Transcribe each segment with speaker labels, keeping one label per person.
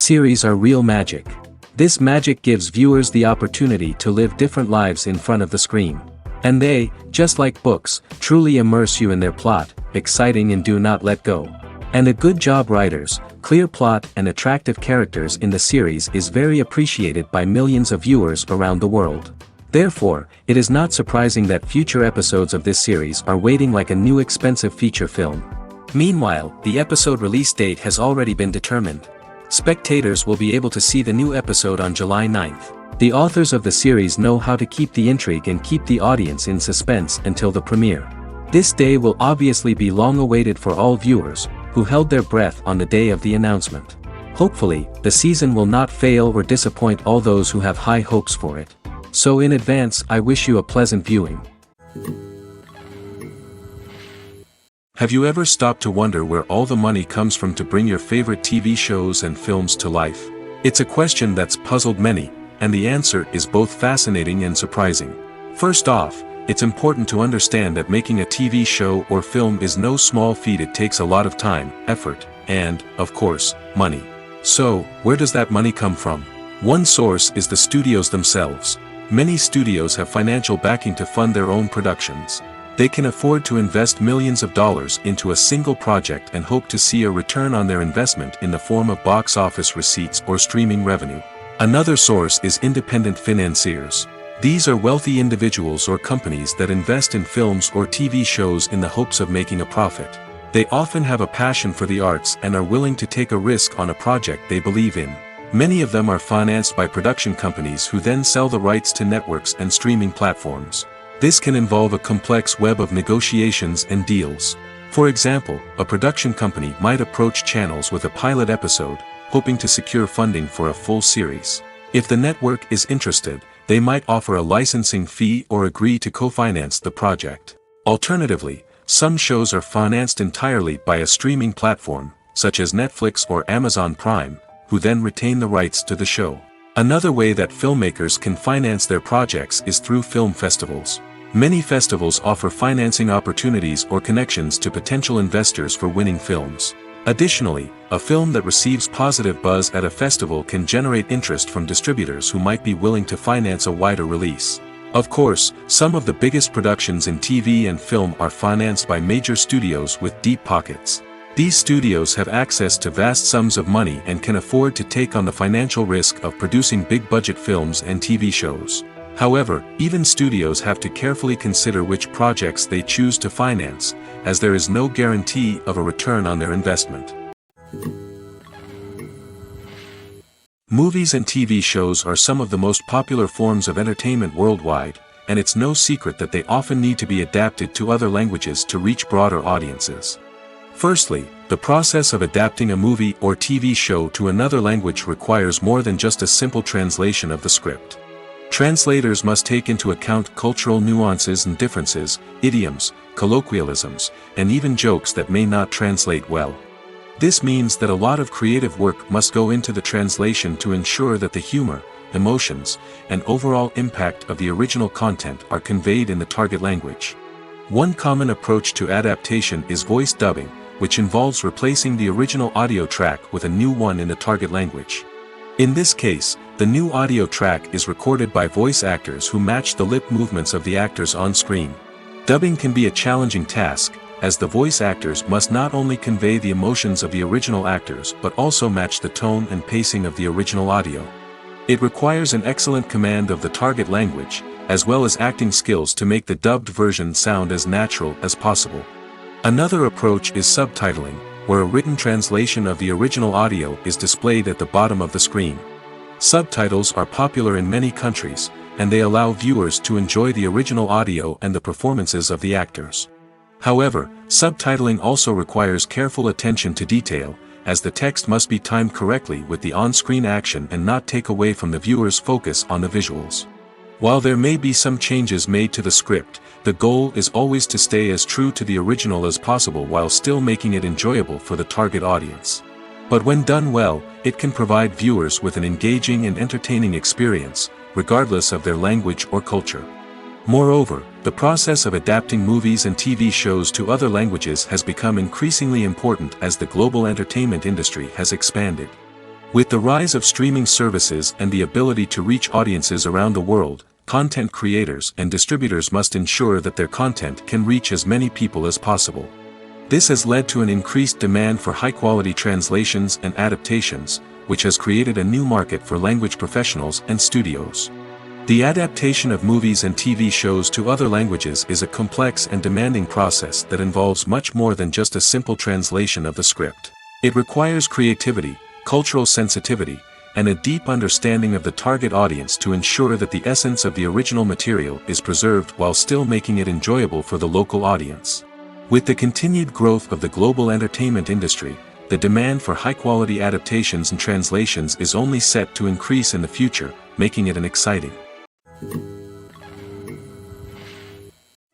Speaker 1: Series are real magic. This magic gives viewers the opportunity to live different lives in front of the screen. And they, just like books, truly immerse you in their plot, exciting and do not let go. And a good job writers, clear plot and attractive characters in the series is very appreciated by millions of viewers around the world. Therefore, it is not surprising that future episodes of this series are waiting like a new expensive feature film. Meanwhile, the episode release date has already been determined. Spectators will be able to see the new episode on July 9th. The authors of the series know how to keep the intrigue and keep the audience in suspense until the premiere. This day will obviously be long awaited for all viewers, who held their breath on the day of the announcement. Hopefully, the season will not fail or disappoint all those who have high hopes for it. So in advance, I wish you a pleasant viewing.
Speaker 2: Have you ever stopped to wonder where all the money comes from to bring your favorite TV shows and films to life? It's a question that's puzzled many, and the answer is both fascinating and surprising. First off, it's important to understand that making a TV show or film is no small feat. It takes a lot of time, effort, and, of course, money. So, where does that money come from? One source is the studios themselves. Many studios have financial backing to fund their own productions. They can afford to invest millions of dollars into a single project and hope to see a return on their investment in the form of box office receipts or streaming revenue. Another source is independent financiers. These are wealthy individuals or companies that invest in films or TV shows in the hopes of making a profit. They often have a passion for the arts and are willing to take a risk on a project they believe in. Many of them are financed by production companies who then sell the rights to networks and streaming platforms. This can involve a complex web of negotiations and deals. For example, a production company might approach channels with a pilot episode, hoping to secure funding for a full series. If the network is interested, they might offer a licensing fee or agree to co-finance the project. Alternatively, some shows are financed entirely by a streaming platform, such as Netflix or Amazon Prime, who then retain the rights to the show. Another way that filmmakers can finance their projects is through film festivals. Many festivals offer financing opportunities or connections to potential investors for winning films. Additionally, a film that receives positive buzz at a festival can generate interest from distributors who might be willing to finance a wider release. Of course, some of the biggest productions in TV and film are financed by major studios with deep pockets. These studios have access to vast sums of money and can afford to take on the financial risk of producing big-budget films and TV shows. However, even studios have to carefully consider which projects they choose to finance, as there is no guarantee of a return on their investment. Movies and TV shows are some of the most popular forms of entertainment worldwide, and it's no secret that they often need to be adapted to other languages to reach broader audiences. Firstly, the process of adapting a movie or TV show to another language requires more than just a simple translation of the script. Translators must take into account cultural nuances and differences, idioms, colloquialisms, and even jokes that may not translate well. This means that a lot of creative work must go into the translation to ensure that the humor, emotions, and overall impact of the original content are conveyed in the target language. One common approach to adaptation is voice dubbing, which involves replacing the original audio track with a new one in the target language. In this case, the new audio track is recorded by voice actors who match the lip movements of the actors on screen. Dubbing can be a challenging task, as the voice actors must not only convey the emotions of the original actors but also match the tone and pacing of the original audio. It requires an excellent command of the target language, as well as acting skills to make the dubbed version sound as natural as possible. Another approach is subtitling, where a written translation of the original audio is displayed at the bottom of the screen. Subtitles are popular in many countries, and they allow viewers to enjoy the original audio and the performances of the actors. However, subtitling also requires careful attention to detail, as the text must be timed correctly with the on-screen action and not take away from the viewer's focus on the visuals. While there may be some changes made to the script, the goal is always to stay as true to the original as possible while still making it enjoyable for the target audience. But when done well, it can provide viewers with an engaging and entertaining experience, regardless of their language or culture. Moreover, the process of adapting movies and TV shows to other languages has become increasingly important as the global entertainment industry has expanded. With the rise of streaming services and the ability to reach audiences around the world, content creators and distributors must ensure that their content can reach as many people as possible. This has led to an increased demand for high-quality translations and adaptations, which has created a new market for language professionals and studios. The adaptation of movies and TV shows to other languages is a complex and demanding process that involves much more than just a simple translation of the script. It requires creativity, cultural sensitivity, and a deep understanding of the target audience to ensure that the essence of the original material is preserved while still making it enjoyable for the local audience. With the continued growth of the global entertainment industry, the demand for high-quality adaptations and translations is only set to increase in the future, making it an exciting.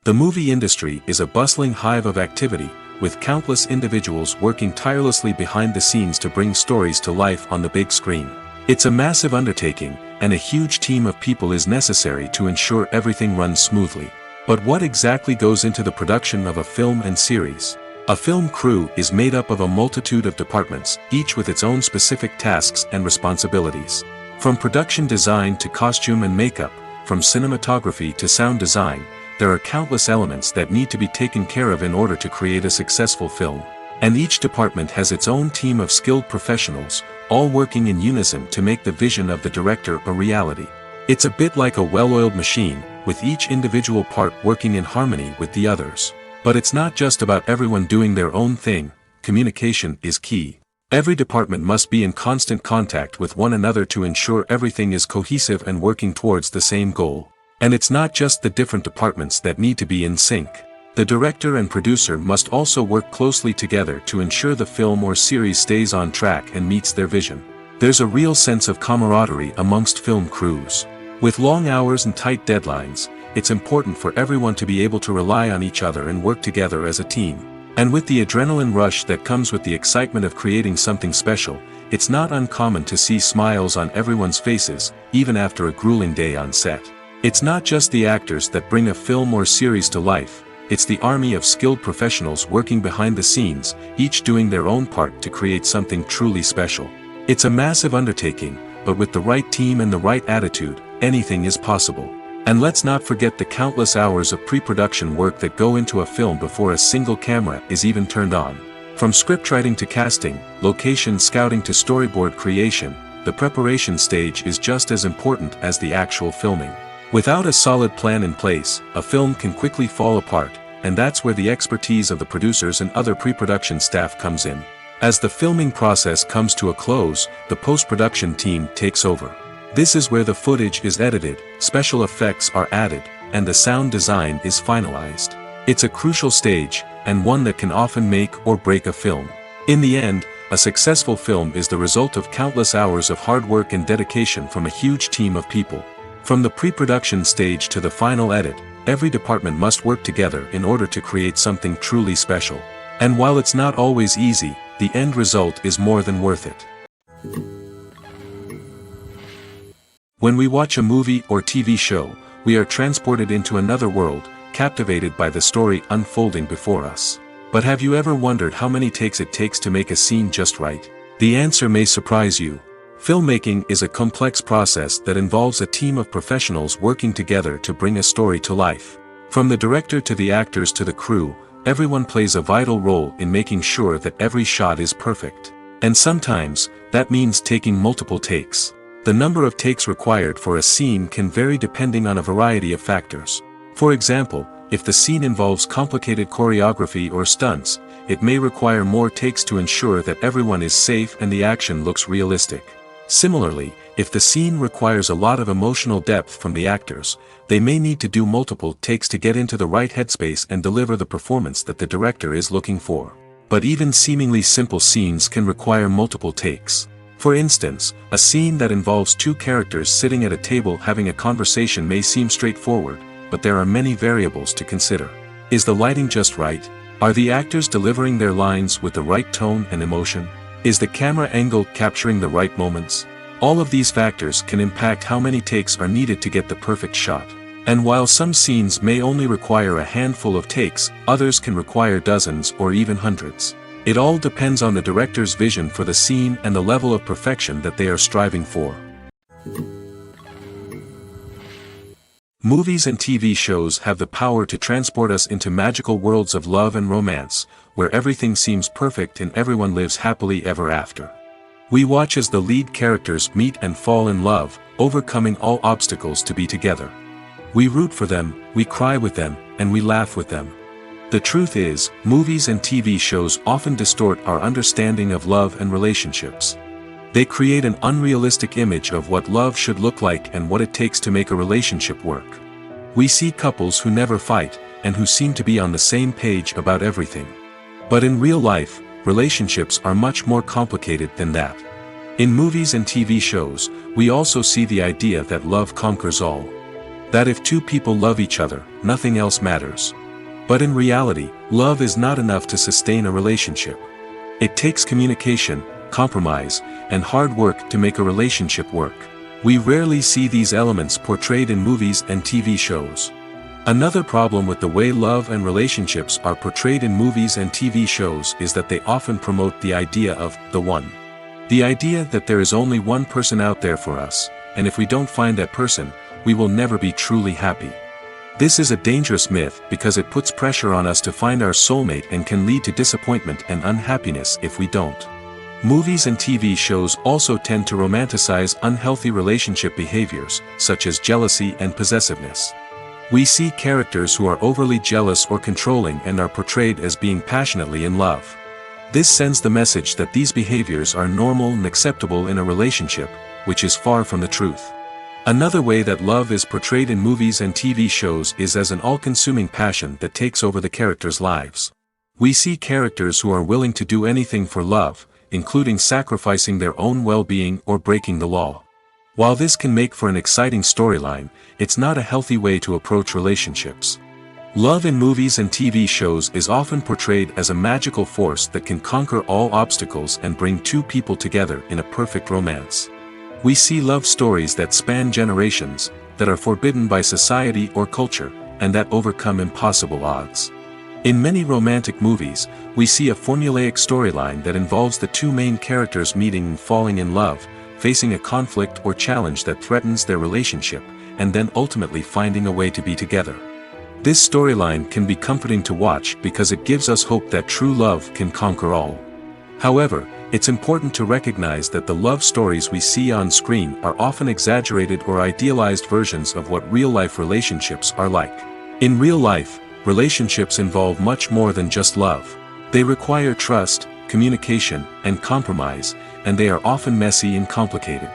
Speaker 2: The movie industry is a bustling hive of activity, with countless individuals working tirelessly behind the scenes to bring stories to life on the big screen. It's a massive undertaking, and a huge team of people is necessary to ensure everything runs smoothly. But what exactly goes into the production of a film and series? A film crew is made up of a multitude of departments, each with its own specific tasks and responsibilities. From production design to costume and makeup, from cinematography to sound design, there are countless elements that need to be taken care of in order to create a successful film. And each department has its own team of skilled professionals, all working in unison to make the vision of the director a reality. It's a bit like a well-oiled machine, with each individual part working in harmony with the others. But it's not just about everyone doing their own thing, communication is key. Every department must be in constant contact with one another to ensure everything is cohesive and working towards the same goal. And it's not just the different departments that need to be in sync. The director and producer must also work closely together to ensure the film or series stays on track and meets their vision. There's a real sense of camaraderie amongst film crews. With long hours and tight deadlines, it's important for everyone to be able to rely on each other and work together as a team. And with the adrenaline rush that comes with the excitement of creating something special, it's not uncommon to see smiles on everyone's faces, even after a grueling day on set. It's not just the actors that bring a film or series to life, it's the army of skilled professionals working behind the scenes, each doing their own part to create something truly special. It's a massive undertaking, but with the right team and the right attitude, anything is possible. And let's not forget the countless hours of pre-production work that go into a film before a single camera is even turned on. From scriptwriting to casting, location scouting to storyboard creation, the preparation stage is just as important as the actual filming. Without a solid plan in place, a film can quickly fall apart, and that's where the expertise of the producers and other pre-production staff comes in. As the filming process comes to a close, the post-production team takes over. This is where the footage is edited, special effects are added, and the sound design is finalized. It's a crucial stage, and one that can often make or break a film. In the end, a successful film is the result of countless hours of hard work and dedication from a huge team of people. From the pre-production stage to the final edit, every department must work together in order to create something truly special. And while it's not always easy, the end result is more than worth it. When we watch a movie or TV show, we are transported into another world, captivated by the story unfolding before us. But have you ever wondered how many takes it takes to make a scene just right? The answer may surprise you. Filmmaking is a complex process that involves a team of professionals working together to bring a story to life. From the director to the actors to the crew, everyone plays a vital role in making sure that every shot is perfect. And sometimes, that means taking multiple takes. The number of takes required for a scene can vary depending on a variety of factors. For example, if the scene involves complicated choreography or stunts, it may require more takes to ensure that everyone is safe and the action looks realistic. Similarly, if the scene requires a lot of emotional depth from the actors, they may need to do multiple takes to get into the right headspace and deliver the performance that the director is looking for. But even seemingly simple scenes can require multiple takes. For instance, a scene that involves two characters sitting at a table having a conversation may seem straightforward, but there are many variables to consider. Is the lighting just right? Are the actors delivering their lines with the right tone and emotion? Is the camera angle capturing the right moments? All of these factors can impact how many takes are needed to get the perfect shot. And while some scenes may only require a handful of takes, others can require dozens or even hundreds. It all depends on the director's vision for the scene and the level of perfection that they are striving for. Movies and TV shows have the power to transport us into magical worlds of love and romance, where everything seems perfect and everyone lives happily ever after. We watch as the lead characters meet and fall in love, overcoming all obstacles to be together. We root for them, we cry with them, and we laugh with them. The truth is, movies and TV shows often distort our understanding of love and relationships. They create an unrealistic image of what love should look like and what it takes to make a relationship work. We see couples who never fight, and who seem to be on the same page about everything. But in real life, relationships are much more complicated than that. In movies and TV shows, we also see the idea that love conquers all. That if two people love each other, nothing else matters. But in reality, love is not enough to sustain a relationship. It takes communication, compromise, and hard work to make a relationship work. We rarely see these elements portrayed in movies and TV shows. Another problem with the way love and relationships are portrayed in movies and TV shows is that they often promote the idea of the one. The idea that there is only one person out there for us, and if we don't find that person, we will never be truly happy. This is a dangerous myth because it puts pressure on us to find our soulmate and can lead to disappointment and unhappiness if we don't. Movies and TV shows also tend to romanticize unhealthy relationship behaviors, such as jealousy and possessiveness. We see characters who are overly jealous or controlling and are portrayed as being passionately in love. This sends the message that these behaviors are normal and acceptable in a relationship, which is far from the truth. Another way that love is portrayed in movies and TV shows is as an all-consuming passion that takes over the characters' lives. We see characters who are willing to do anything for love, including sacrificing their own well-being or breaking the law. While this can make for an exciting storyline, it's not a healthy way to approach relationships. Love in movies and TV shows is often portrayed as a magical force that can conquer all obstacles and bring two people together in a perfect romance. We see love stories that span generations, that are forbidden by society or culture, and that overcome impossible odds. In many romantic movies, we see a formulaic storyline that involves the two main characters meeting and falling in love, facing a conflict or challenge that threatens their relationship, and then ultimately finding a way to be together. This storyline can be comforting to watch because it gives us hope that true love can conquer all. However, it's important to recognize that the love stories we see on screen are often exaggerated or idealized versions of what real-life relationships are like. In real life, relationships involve much more than just love. They require trust, communication, and compromise, and they are often messy and complicated.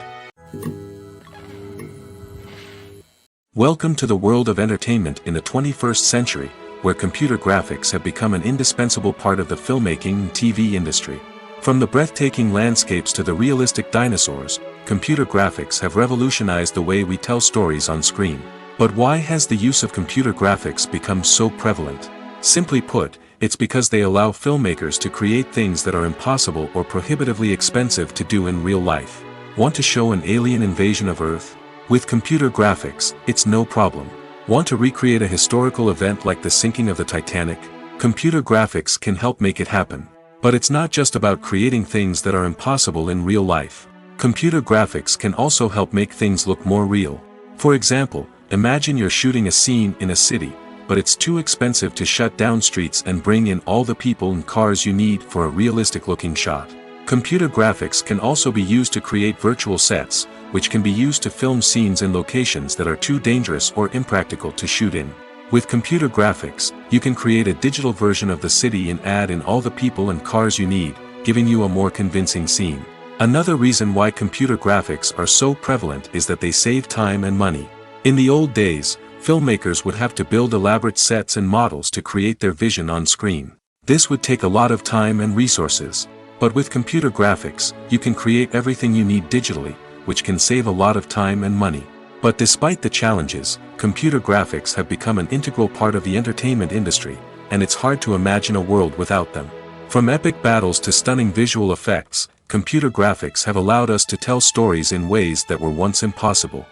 Speaker 2: Welcome to the world of entertainment in the 21st century, where computer graphics have become an indispensable part of the filmmaking and TV industry. From the breathtaking landscapes to the realistic dinosaurs, computer graphics have revolutionized the way we tell stories on screen. But why has the use of computer graphics become so prevalent? Simply put, it's because they allow filmmakers to create things that are impossible or prohibitively expensive to do in real life. Want to show an alien invasion of Earth? With computer graphics, it's no problem. Want to recreate a historical event like the sinking of the Titanic? Computer graphics can help make it happen. But it's not just about creating things that are impossible in real life. Computer graphics can also help make things look more real. For example, imagine you're shooting a scene in a city, but it's too expensive to shut down streets and bring in all the people and cars you need for a realistic-looking shot. Computer graphics can also be used to create virtual sets, which can be used to film scenes in locations that are too dangerous or impractical to shoot in. With computer graphics, you can create a digital version of the city and add in all the people and cars you need, giving you a more convincing scene. Another reason why computer graphics are so prevalent is that they save time and money. In the old days, filmmakers would have to build elaborate sets and models to create their vision on screen. This would take a lot of time and resources. But with computer graphics, you can create everything you need digitally, which can save a lot of time and money. But despite the challenges, computer graphics have become an integral part of the entertainment industry, and it's hard to imagine a world without them. From epic battles to stunning visual effects, computer graphics have allowed us to tell stories in ways that were once impossible.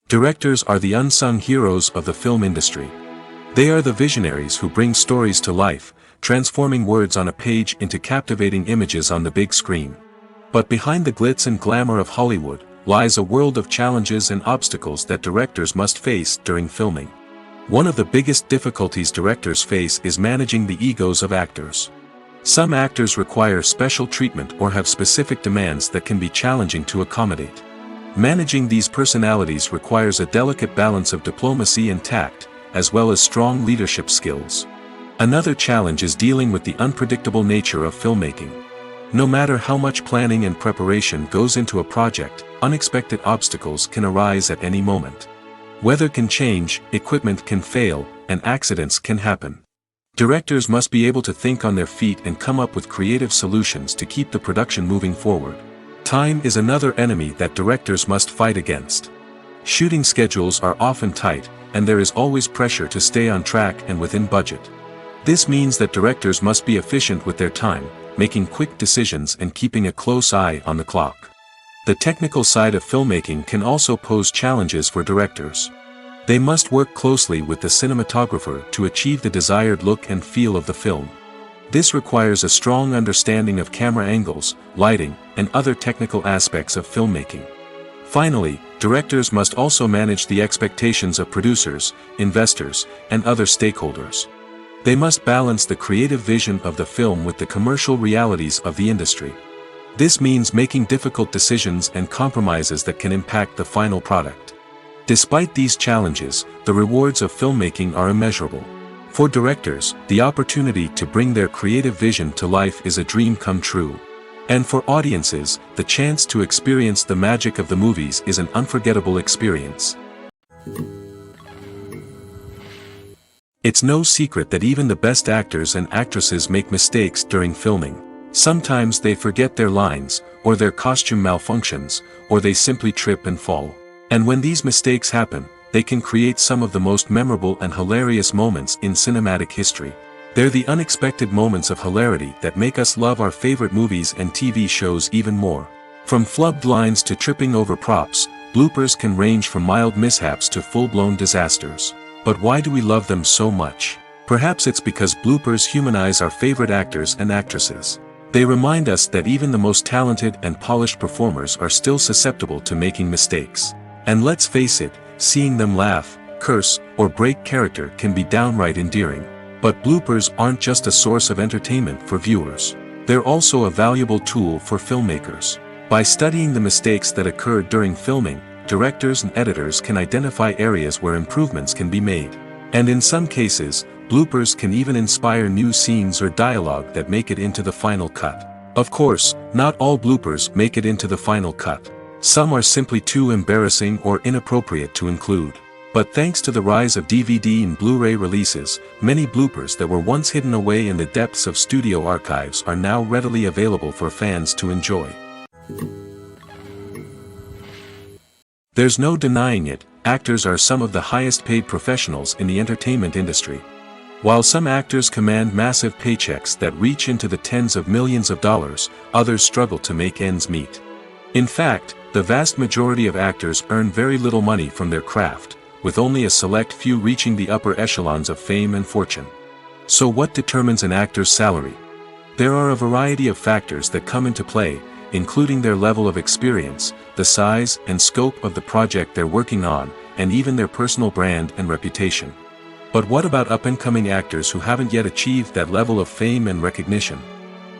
Speaker 2: Directors are the unsung heroes of the film industry. They are the visionaries who bring stories to life, transforming words on a page into captivating images on the big screen. But behind the glitz and glamour of Hollywood, lies a world of challenges and obstacles that directors must face during filming. One of the biggest difficulties directors face is managing the egos of actors. Some actors require special treatment or have specific demands that can be challenging to accommodate. Managing these personalities requires a delicate balance of diplomacy and tact, as well as strong leadership skills. Another challenge is dealing with the unpredictable nature of filmmaking. No matter how much planning and preparation goes into a project, unexpected obstacles can arise at any moment. Weather can change, equipment can fail, and accidents can happen. Directors must be able to think on their feet and come up with creative solutions to keep the production moving forward. Time is another enemy that directors must fight against. Shooting schedules are often tight, and there is always pressure to stay on track and within budget. This means that directors must be efficient with their time, making quick decisions and keeping a close eye on the clock. The technical side of filmmaking can also pose challenges for directors. They must work closely with the cinematographer to achieve the desired look and feel of the film. This requires a strong understanding of camera angles, lighting, and other technical aspects of filmmaking. Finally, directors must also manage the expectations of producers, investors, and other stakeholders. They must balance the creative vision of the film with the commercial realities of the industry. This means making difficult decisions and compromises that can impact the final product. Despite these challenges, the rewards of filmmaking are immeasurable. For directors, the opportunity to bring their creative vision to life is a dream come true. And for audiences, the chance to experience the magic of the movies is an unforgettable experience. It's no secret that even the best actors and actresses make mistakes during filming. Sometimes they forget their lines, or their costume malfunctions, or they simply trip and fall. And when these mistakes happen, they can create some of the most memorable and hilarious moments in cinematic history. They're the unexpected moments of hilarity that make us love our favorite movies and TV shows even more. From flubbed lines to tripping over props, bloopers can range from mild mishaps to full-blown disasters. But why do we love them so much? Perhaps it's because bloopers humanize our favorite actors and actresses. They remind us that even the most talented and polished performers are still susceptible to making mistakes. And let's face it, seeing them laugh, curse, or break character can be downright endearing. But bloopers aren't just a source of entertainment for viewers. They're also a valuable tool for filmmakers. By studying the mistakes that occurred during filming, directors and editors can identify areas where improvements can be made. And in some cases, bloopers can even inspire new scenes or dialogue that make it into the final cut. Of course, not all bloopers make it into the final cut. Some are simply too embarrassing or inappropriate to include. But thanks to the rise of DVD and Blu-ray releases, many bloopers that were once hidden away in the depths of studio archives are now readily available for fans to enjoy. There's no denying it, actors are some of the highest paid professionals in the entertainment industry. While some actors command massive paychecks that reach into the tens of millions of dollars, others struggle to make ends meet. In fact, the vast majority of actors earn very little money from their craft, with only a select few reaching the upper echelons of fame and fortune. So what determines an actor's salary? There are a variety of factors that come into play, including their level of experience, the size and scope of the project they're working on, and even their personal brand and reputation. But what about up-and-coming actors who haven't yet achieved that level of fame and recognition?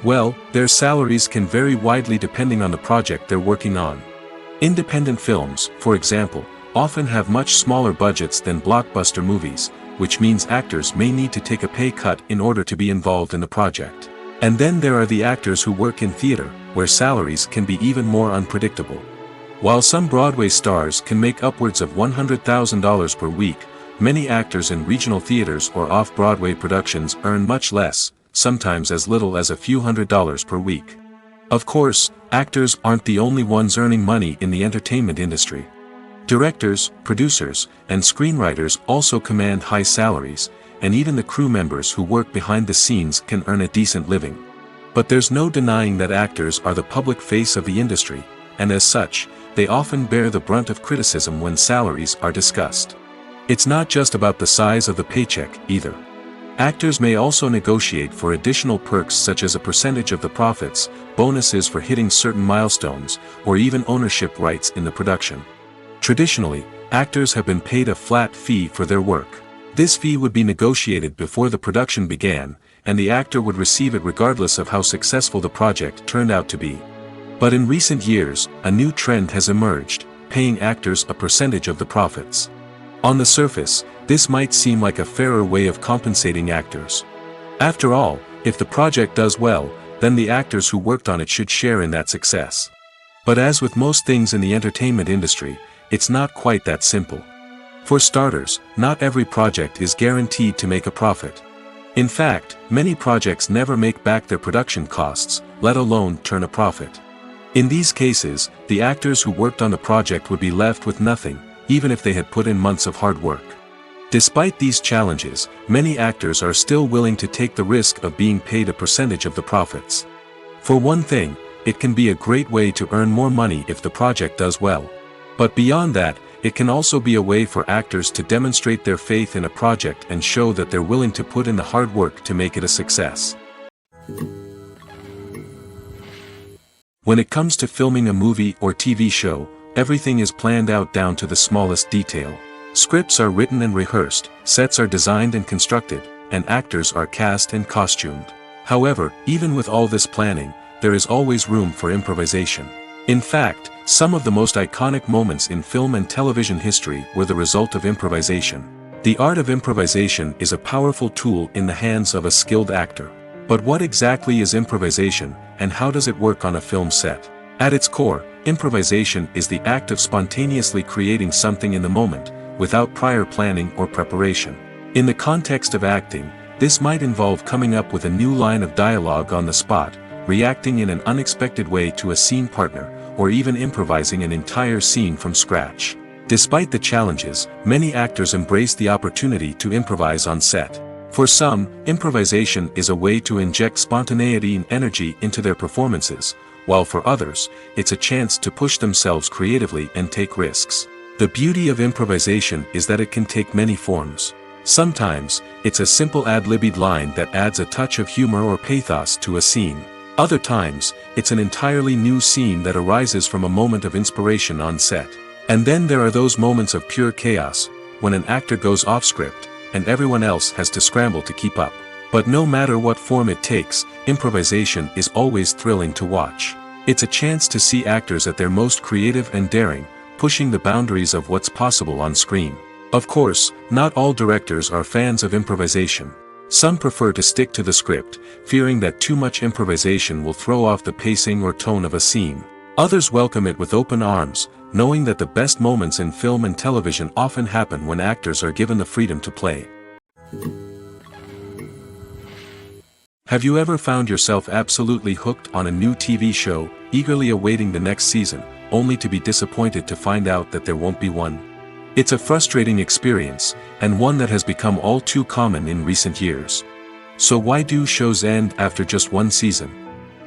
Speaker 2: Well, their salaries can vary widely depending on the project they're working on. Independent films, for example, often have much smaller budgets than blockbuster movies, which means actors may need to take a pay cut in order to be involved in the project. And then there are the actors who work in theater, where salaries can be even more unpredictable. While some Broadway stars can make upwards of $100,000 per week, many actors in regional theaters or off-Broadway productions earn much less, sometimes as little as a few $100s per week. Of course, actors aren't the only ones earning money in the entertainment industry. Directors, producers, and screenwriters also command high salaries, and even the crew members who work behind the scenes can earn a decent living. But there's no denying that actors are the public face of the industry, and as such, they often bear the brunt of criticism when salaries are discussed. It's not just about the size of the paycheck, either. Actors may also negotiate for additional perks such as a percentage of the profits, bonuses for hitting certain milestones, or even ownership rights in the production. Traditionally, actors have been paid a flat fee for their work. This fee would be negotiated before the production began, and the actor would receive it regardless of how successful the project turned out to be. But in recent years, a new trend has emerged, paying actors a percentage of the profits. On the surface, this might seem like a fairer way of compensating actors. After all, if the project does well, then the actors who worked on it should share in that success. But as with most things in the entertainment industry, it's not quite that simple. For starters, not every project is guaranteed to make a profit. In fact, many projects never make back their production costs, let alone turn a profit. In these cases, the actors who worked on the project would be left with nothing, even if they had put in months of hard work. Despite these challenges, many actors are still willing to take the risk of being paid a percentage of the profits. For one thing, it can be a great way to earn more money if the project does well. But beyond that, it can also be a way for actors to demonstrate their faith in a project and show that they're willing to put in the hard work to make it a success. When it comes to filming a movie or TV show, everything is planned out down to the smallest detail. Scripts are written and rehearsed, sets are designed and constructed, and actors are cast and costumed. However, even with all this planning, there is always room for improvisation. In fact, some of the most iconic moments in film and television history were the result of improvisation. The art of improvisation is a powerful tool in the hands of a skilled actor. But what exactly is improvisation, and how does it work on a film set? At its core, improvisation is the act of spontaneously creating something in the moment, without prior planning or preparation. In the context of acting, this might involve coming up with a new line of dialogue on the spot, reacting in an unexpected way to a scene partner, or even improvising an entire scene from scratch. Despite the challenges, many actors embrace the opportunity to improvise on set. For some, improvisation is a way to inject spontaneity and energy into their performances, while for others, it's a chance to push themselves creatively and take risks. The beauty of improvisation is that it can take many forms. Sometimes, it's a simple ad-libbed line that adds a touch of humor or pathos to a scene. Other times, it's an entirely new scene that arises from a moment of inspiration on set. And then there are those moments of pure chaos, when an actor goes off script, and everyone else has to scramble to keep up. But no matter what form it takes, improvisation is always thrilling to watch. It's a chance to see actors at their most creative and daring, pushing the boundaries of what's possible on screen. Of course, not all directors are fans of improvisation. Some prefer to stick to the script, fearing that too much improvisation will throw off the pacing or tone of a scene. Others welcome it with open arms, knowing that the best moments in film and television often happen when actors are given the freedom to play. Have you ever found yourself absolutely hooked on a new TV show, eagerly awaiting the next season, only to be disappointed to find out that there won't be one? It's a frustrating experience, and one that has become all too common in recent years. So why do shows end after just one season?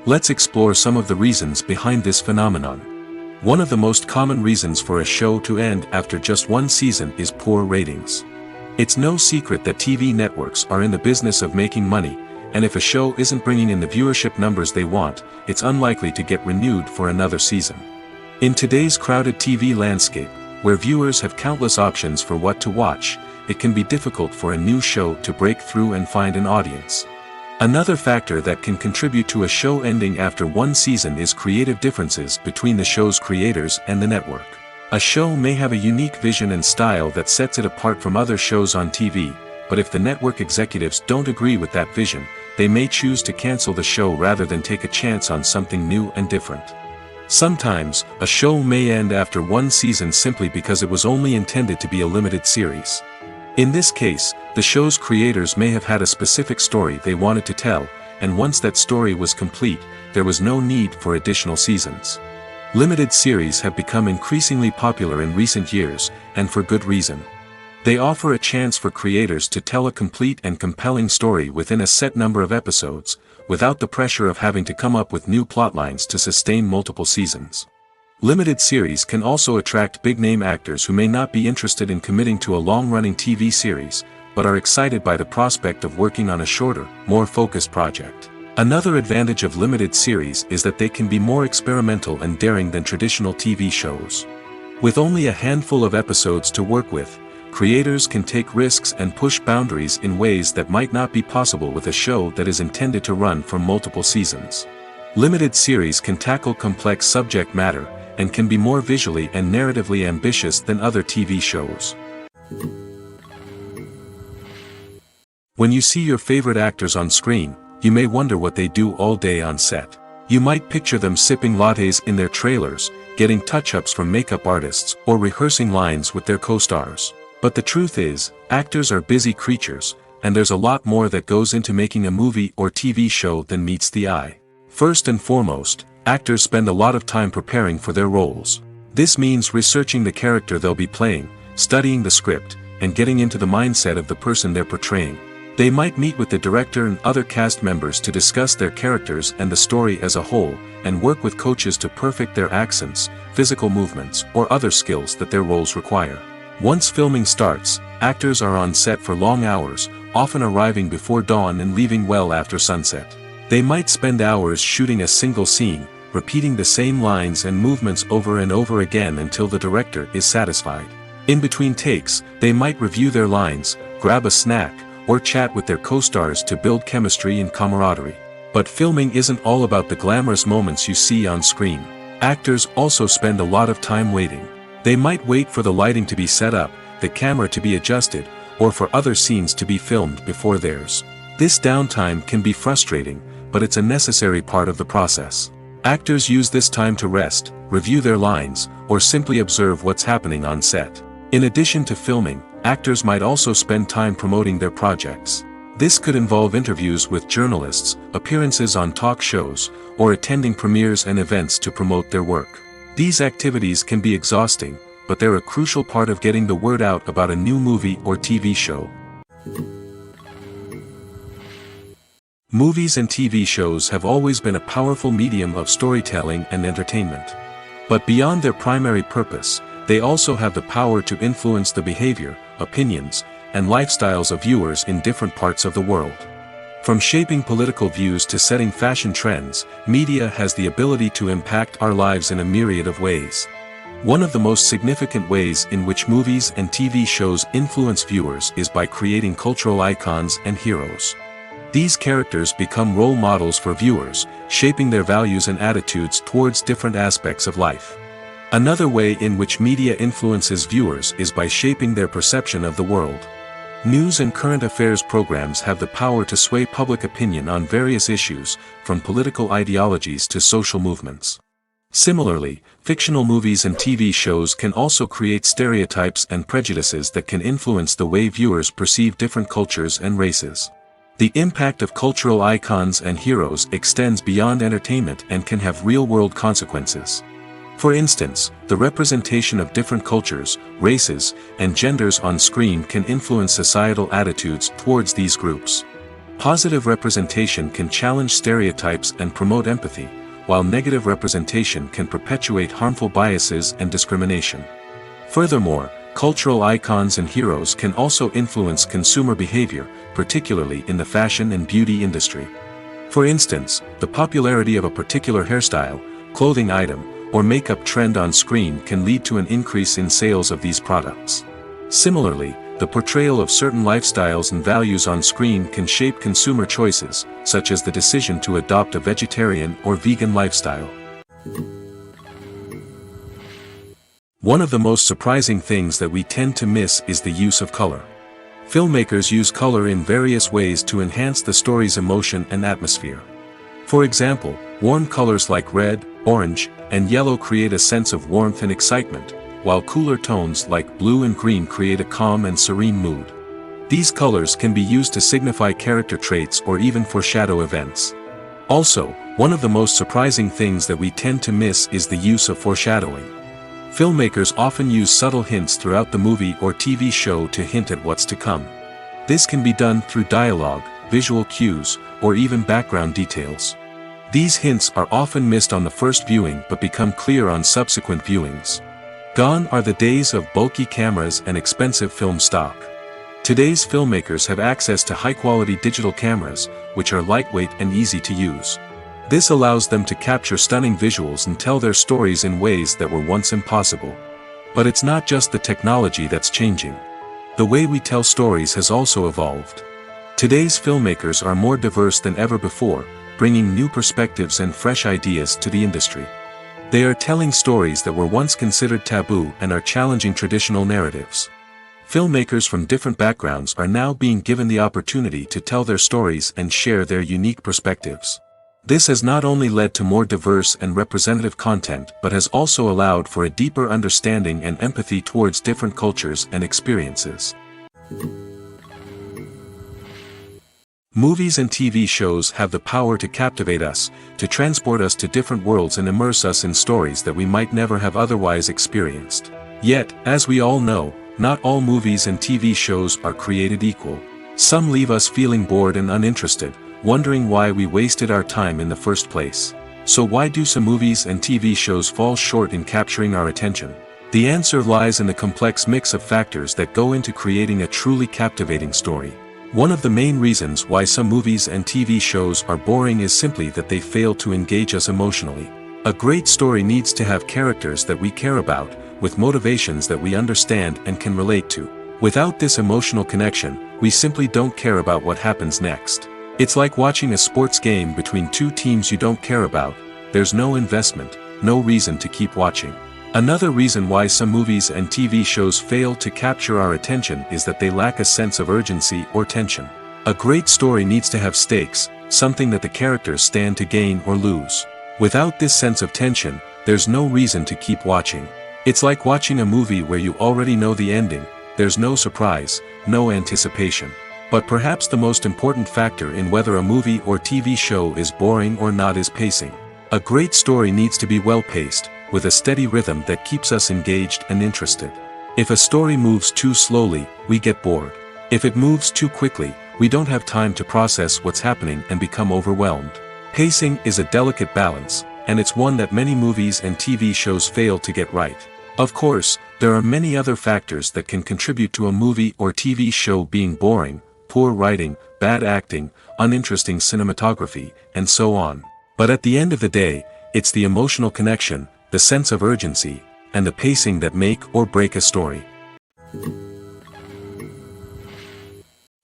Speaker 2: Let's explore some of the reasons behind this phenomenon. One of the most common reasons for a show to end after just one season is poor ratings. It's no secret that TV networks are in the business of making money, and if a show isn't bringing in the viewership numbers they want, it's unlikely to get renewed for another season. In today's crowded TV landscape, where viewers have countless options for what to watch, it can be difficult for a new show to break through and find an audience. Another factor that can contribute to a show ending after one season is creative differences between the show's creators and the network. A show may have a unique vision and style that sets it apart from other shows on TV, but if the network executives don't agree with that vision, they may choose to cancel the show rather than take a chance on something new and different. Sometimes, a show may end after one season simply because it was only intended to be a limited series. In this case, the show's creators may have had a specific story they wanted to tell, and once that story was complete, there was no need for additional seasons. Limited series have become increasingly popular in recent years, and for good reason. They offer a chance for creators to tell a complete and compelling story within a set number of episodes, without the pressure of having to come up with new plotlines to sustain multiple seasons. Limited series can also attract big-name actors who may not be interested in committing to a long-running TV series, but are excited by the prospect of working on a shorter, more focused project. Another advantage of limited series is that they can be more experimental and daring than traditional TV shows. With only a handful of episodes to work with, creators can take risks and push boundaries in ways that might not be possible with a show that is intended to run for multiple seasons. Limited series can tackle complex subject matter, and can be more visually and narratively ambitious than other TV shows. When you see your favorite actors on screen, you may wonder what they do all day on set. You might picture them sipping lattes in their trailers, getting touch-ups from makeup artists, or rehearsing lines with their co-stars. But the truth is, actors are busy creatures, and there's a lot more that goes into making a movie or TV show than meets the eye. First and foremost, actors spend a lot of time preparing for their roles. This means researching the character they'll be playing, studying the script, and getting into the mindset of the person they're portraying. They might meet with the director and other cast members to discuss their characters and the story as a whole, and work with coaches to perfect their accents, physical movements, or other skills that their roles require. Once filming starts, actors are on set for long hours, often arriving before dawn and leaving well after sunset. They might spend hours shooting a single scene, repeating the same lines and movements over and over again until the director is satisfied. In between takes, they might review their lines, grab a snack, or chat with their co-stars to build chemistry and camaraderie. But filming isn't all about the glamorous moments you see on screen. Actors also spend a lot of time waiting. They might wait for the lighting to be set up, the camera to be adjusted, or for other scenes to be filmed before theirs. This downtime can be frustrating, but it's a necessary part of the process. Actors use this time to rest, review their lines, or simply observe what's happening on set. In addition to filming, actors might also spend time promoting their projects. This could involve interviews with journalists, appearances on talk shows, or attending premieres and events to promote their work. These activities can be exhausting, but they're a crucial part of getting the word out about a new movie or TV show. Movies and TV shows have always been a powerful medium of storytelling and entertainment. But beyond their primary purpose, they also have the power to influence the behavior, opinions, and lifestyles of viewers in different parts of the world. From shaping political views to setting fashion trends, media has the ability to impact our lives in a myriad of ways. One of the most significant ways in which movies and TV shows influence viewers is by creating cultural icons and heroes. These characters become role models for viewers, shaping their values and attitudes towards different aspects of life. Another way in which media influences viewers is by shaping their perception of the world. News and current affairs programs have the power to sway public opinion on various issues, from political ideologies to social movements. Similarly, fictional movies and TV shows can also create stereotypes and prejudices that can influence the way viewers perceive different cultures and races. The impact of cultural icons and heroes extends beyond entertainment and can have real-world consequences. For instance, the representation of different cultures, races, and genders on screen can influence societal attitudes towards these groups. Positive representation can challenge stereotypes and promote empathy, while negative representation can perpetuate harmful biases and discrimination. Furthermore, cultural icons and heroes can also influence consumer behavior, particularly in the fashion and beauty industry. For instance, the popularity of a particular hairstyle, clothing item, or makeup trend on screen can lead to an increase in sales of these products. Similarly, the portrayal of certain lifestyles and values on screen can shape consumer choices, such as the decision to adopt a vegetarian or vegan lifestyle. One of the most surprising things that we tend to miss is the use of color. Filmmakers use color in various ways to enhance the story's emotion and atmosphere. For example, warm colors like red, orange, and yellow create a sense of warmth and excitement, while cooler tones like blue and green create a calm and serene mood. These colors can be used to signify character traits or even foreshadow events. Also, one of the most surprising things that we tend to miss is the use of foreshadowing. Filmmakers often use subtle hints throughout the movie or TV show to hint at what's to come. This can be done through dialogue, visual cues, or even background details. These hints are often missed on the first viewing but become clear on subsequent viewings. Gone are the days of bulky cameras and expensive film stock. Today's filmmakers have access to high-quality digital cameras, which are lightweight and easy to use. This allows them to capture stunning visuals and tell their stories in ways that were once impossible. But it's not just the technology that's changing. The way we tell stories has also evolved. Today's filmmakers are more diverse than ever before, bringing new perspectives and fresh ideas to the industry. They are telling stories that were once considered taboo and are challenging traditional narratives. Filmmakers from different backgrounds are now being given the opportunity to tell their stories and share their unique perspectives. This has not only led to more diverse and representative content but has also allowed for a deeper understanding and empathy towards different cultures and experiences. Movies and TV shows have the power to captivate us, to transport us to different worlds and immerse us in stories that we might never have otherwise experienced. Yet, as we all know, not all movies and TV shows are created equal. Some leave us feeling bored and uninterested, wondering why we wasted our time in the first place. So why do some movies and TV shows fall short in capturing our attention? The answer lies in the complex mix of factors that go into creating a truly captivating story. One of the main reasons why some movies and TV shows are boring is simply that they fail to engage us emotionally. A great story needs to have characters that we care about, with motivations that we understand and can relate to. Without this emotional connection, we simply don't care about what happens next. It's like watching a sports game between two teams you don't care about. There's no investment, no reason to keep watching. Another reason why some movies and TV shows fail to capture our attention is that they lack a sense of urgency or tension. A great story needs to have stakes, something that the characters stand to gain or lose. Without this sense of tension, there's no reason to keep watching. It's like watching a movie where you already know the ending. There's no surprise, no anticipation. But perhaps the most important factor in whether a movie or TV show is boring or not is pacing. A great story needs to be well-paced, with a steady rhythm that keeps us engaged and interested. If a story moves too slowly, we get bored. If it moves too quickly, we don't have time to process what's happening and become overwhelmed. Pacing is a delicate balance, and it's one that many movies and TV shows fail to get right. Of course, there are many other factors that can contribute to a movie or TV show being boring: poor writing, bad acting, uninteresting cinematography, and so on. But at the end of the day, it's the emotional connection, the sense of urgency, and the pacing that make or break a story.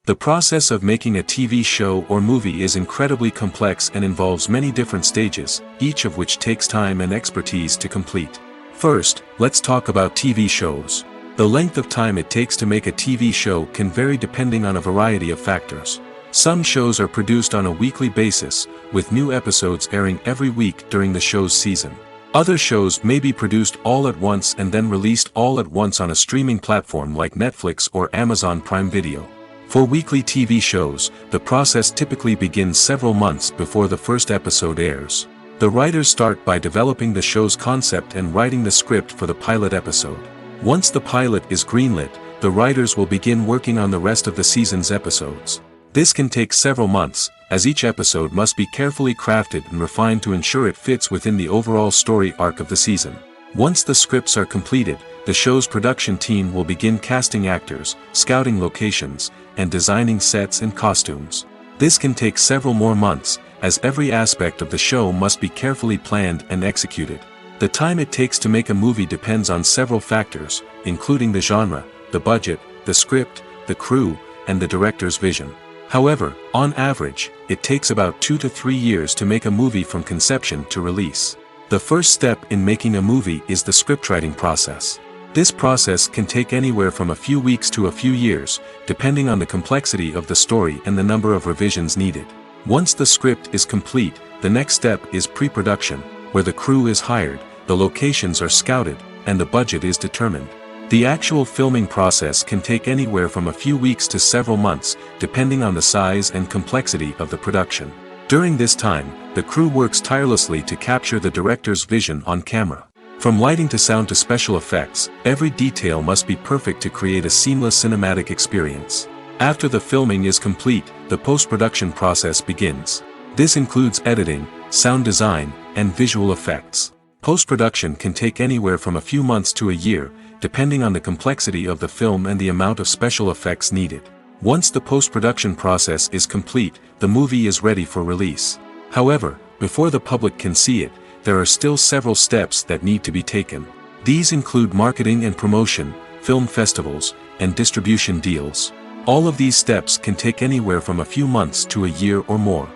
Speaker 2: The process of making a TV show or movie is incredibly complex and involves many different stages, each of which takes time and expertise to complete. First, let's talk about TV shows. The length of time it takes to make a TV show can vary depending on a variety of factors. Some shows are produced on a weekly basis, with new episodes airing every week during the show's season. Other shows may be produced all at once and then released all at once on a streaming platform like Netflix or Amazon Prime Video. For weekly TV shows, the process typically begins several months before the first episode airs. The writers start by developing the show's concept and writing the script for the pilot episode. Once the pilot is greenlit, the writers will begin working on the rest of the season's episodes. This can take several months, as each episode must be carefully crafted and refined to ensure it fits within the overall story arc of the season. Once the scripts are completed, the show's production team will begin casting actors, scouting locations, and designing sets and costumes. This can take several more months, as every aspect of the show must be carefully planned and executed. The time it takes to make a movie depends on several factors, including the genre, the budget, the script, the crew, and the director's vision. However, on average, it takes about 2 to 3 years to make a movie from conception to release. The first step in making a movie is the scriptwriting process. This process can take anywhere from a few weeks to a few years, depending on the complexity of the story and the number of revisions needed. Once the script is complete, the next step is pre-production, where the crew is hired, the locations are scouted, and the budget is determined. The actual filming process can take anywhere from a few weeks to several months, depending on the size and complexity of the production. During this time, the crew works tirelessly to capture the director's vision on camera. From lighting to sound to special effects, every detail must be perfect to create a seamless cinematic experience. After the filming is complete, the post-production process begins. This includes editing, sound design, and visual effects. Post-production can take anywhere from a few months to a year, depending on the complexity of the film and the amount of special effects needed. Once the post-production process is complete, the movie is ready for release. However, before the public can see it, there are still several steps that need to be taken. These include marketing and promotion, film festivals, and distribution deals. All of these steps can take anywhere from a few months to a year or more.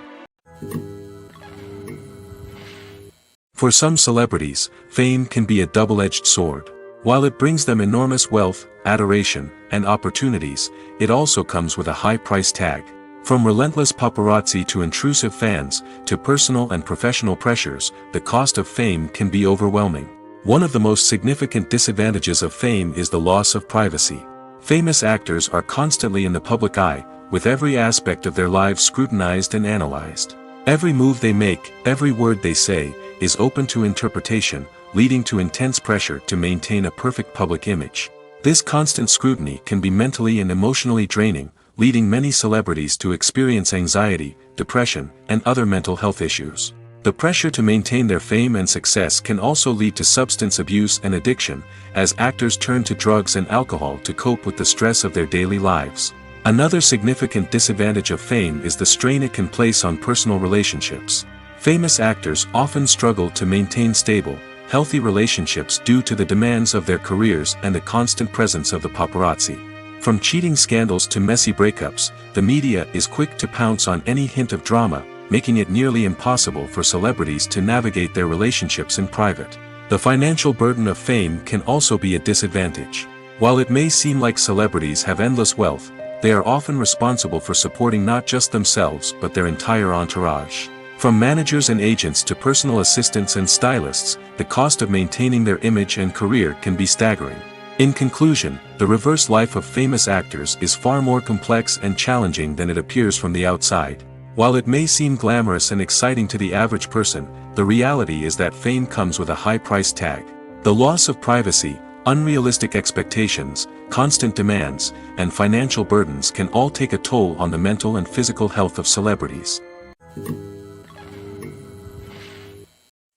Speaker 2: For some celebrities, fame can be a double-edged sword. While it brings them enormous wealth, adoration, and opportunities, it also comes with a high price tag. From relentless paparazzi to intrusive fans, to personal and professional pressures, the cost of fame can be overwhelming. One of the most significant disadvantages of fame is the loss of privacy. Famous actors are constantly in the public eye, with every aspect of their lives scrutinized and analyzed. Every move they make, every word they say, is open to interpretation, leading to intense pressure to maintain a perfect public image. This constant scrutiny can be mentally and emotionally draining, leading many celebrities to experience anxiety, depression, and other mental health issues. The pressure to maintain their fame and success can also lead to substance abuse and addiction, as actors turn to drugs and alcohol to cope with the stress of their daily lives. Another significant disadvantage of fame is the strain it can place on personal relationships. Famous actors often struggle to maintain stable, healthy relationships due to the demands of their careers and the constant presence of the paparazzi. From cheating scandals to messy breakups, the media is quick to pounce on any hint of drama, making it nearly impossible for celebrities to navigate their relationships in private. The financial burden of fame can also be a disadvantage. While it may seem like celebrities have endless wealth, they are often responsible for supporting not just themselves but their entire entourage. From managers and agents to personal assistants and stylists, the cost of maintaining their image and career can be staggering. In conclusion, the reverse life of famous actors is far more complex and challenging than it appears from the outside. While it may seem glamorous and exciting to the average person, the reality is that fame comes with a high price tag. The loss of privacy, unrealistic expectations, constant demands, and financial burdens can all take a toll on the mental and physical health of celebrities.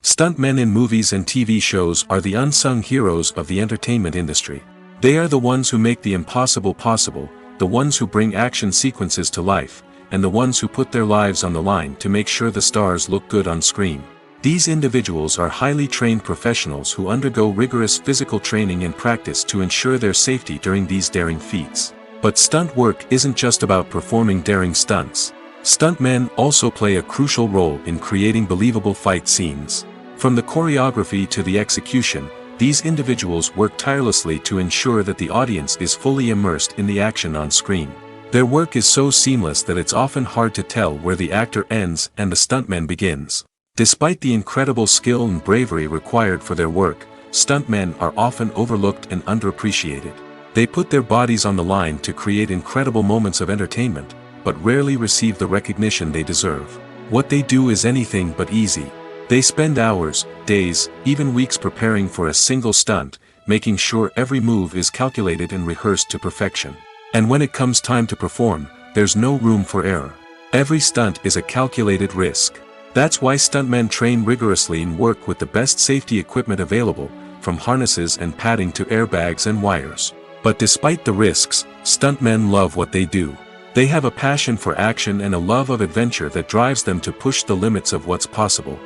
Speaker 2: Stuntmen in movies and TV shows are the unsung heroes of the entertainment industry. They are the ones who make the impossible possible, the ones who bring action sequences to life, and the ones who put their lives on the line to make sure the stars look good on screen. These individuals are highly trained professionals who undergo rigorous physical training and practice to ensure their safety during these daring feats. But stunt work isn't just about performing daring stunts. Stuntmen also play a crucial role in creating believable fight scenes. From the choreography to the execution, these individuals work tirelessly to ensure that the audience is fully immersed in the action on screen. Their work is so seamless that it's often hard to tell where the actor ends and the stuntman begins. Despite the incredible skill and bravery required for their work, stuntmen are often overlooked and underappreciated. They put their bodies on the line to create incredible moments of entertainment, but rarely receive the recognition they deserve. What they do is anything but easy. They spend hours, days, even weeks preparing for a single stunt, making sure every move is calculated and rehearsed to perfection. And when it comes time to perform, there's no room for error. Every stunt is a calculated risk. That's why stuntmen train rigorously and work with the best safety equipment available, from harnesses and padding to airbags and wires. But despite the risks, stuntmen love what they do. They have a passion for action and a love of adventure that drives them to push the limits of what's possible.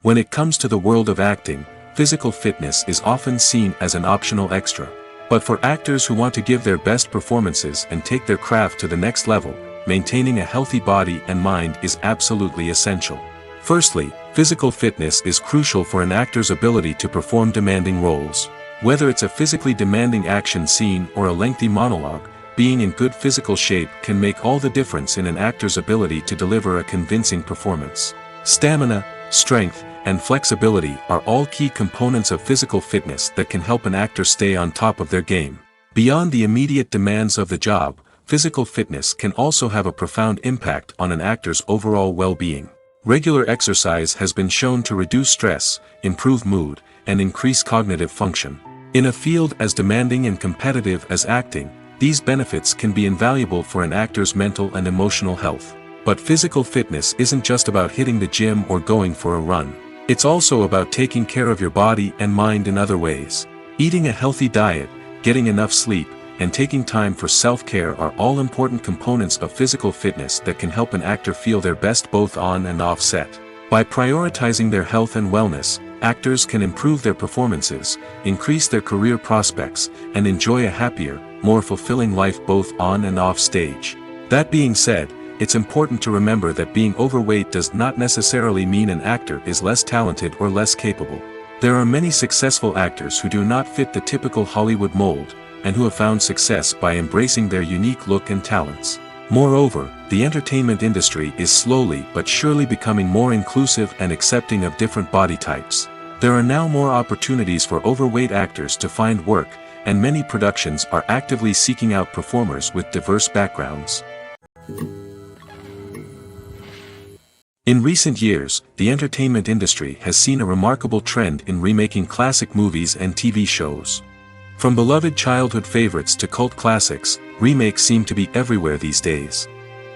Speaker 2: When it comes to the world of acting, physical fitness is often seen as an optional extra. But for actors who want to give their best performances and take their craft to the next level, maintaining a healthy body and mind is absolutely essential. Firstly, physical fitness is crucial for an actor's ability to perform demanding roles. Whether it's a physically demanding action scene or a lengthy monologue, being in good physical shape can make all the difference in an actor's ability to deliver a convincing performance. Stamina, strength, and flexibility are all key components of physical fitness that can help an actor stay on top of their game. Beyond the immediate demands of the job, physical fitness can also have a profound impact on an actor's overall well-being. Regular exercise has been shown to reduce stress, improve mood, and increase cognitive function. In a field as demanding and competitive as acting, these benefits can be invaluable for an actor's mental and emotional health. But physical fitness isn't just about hitting the gym or going for a run. It's also about taking care of your body and mind in other ways. Eating a healthy diet, getting enough sleep, and taking time for self-care are all important components of physical fitness that can help an actor feel their best both on and off set. By prioritizing their health and wellness, actors can improve their performances, increase their career prospects, and enjoy a happier, more fulfilling life both on and off stage. That being said, it's important to remember that being overweight does not necessarily mean an actor is less talented or less capable. There are many successful actors who do not fit the typical Hollywood mold, and who have found success by embracing their unique look and talents. Moreover, the entertainment industry is slowly but surely becoming more inclusive and accepting of different body types. There are now more opportunities for overweight actors to find work, and many productions are actively seeking out performers with diverse backgrounds. In recent years, the entertainment industry has seen a remarkable trend in remaking classic movies and TV shows. From beloved childhood favorites to cult classics, remakes seem to be everywhere these days.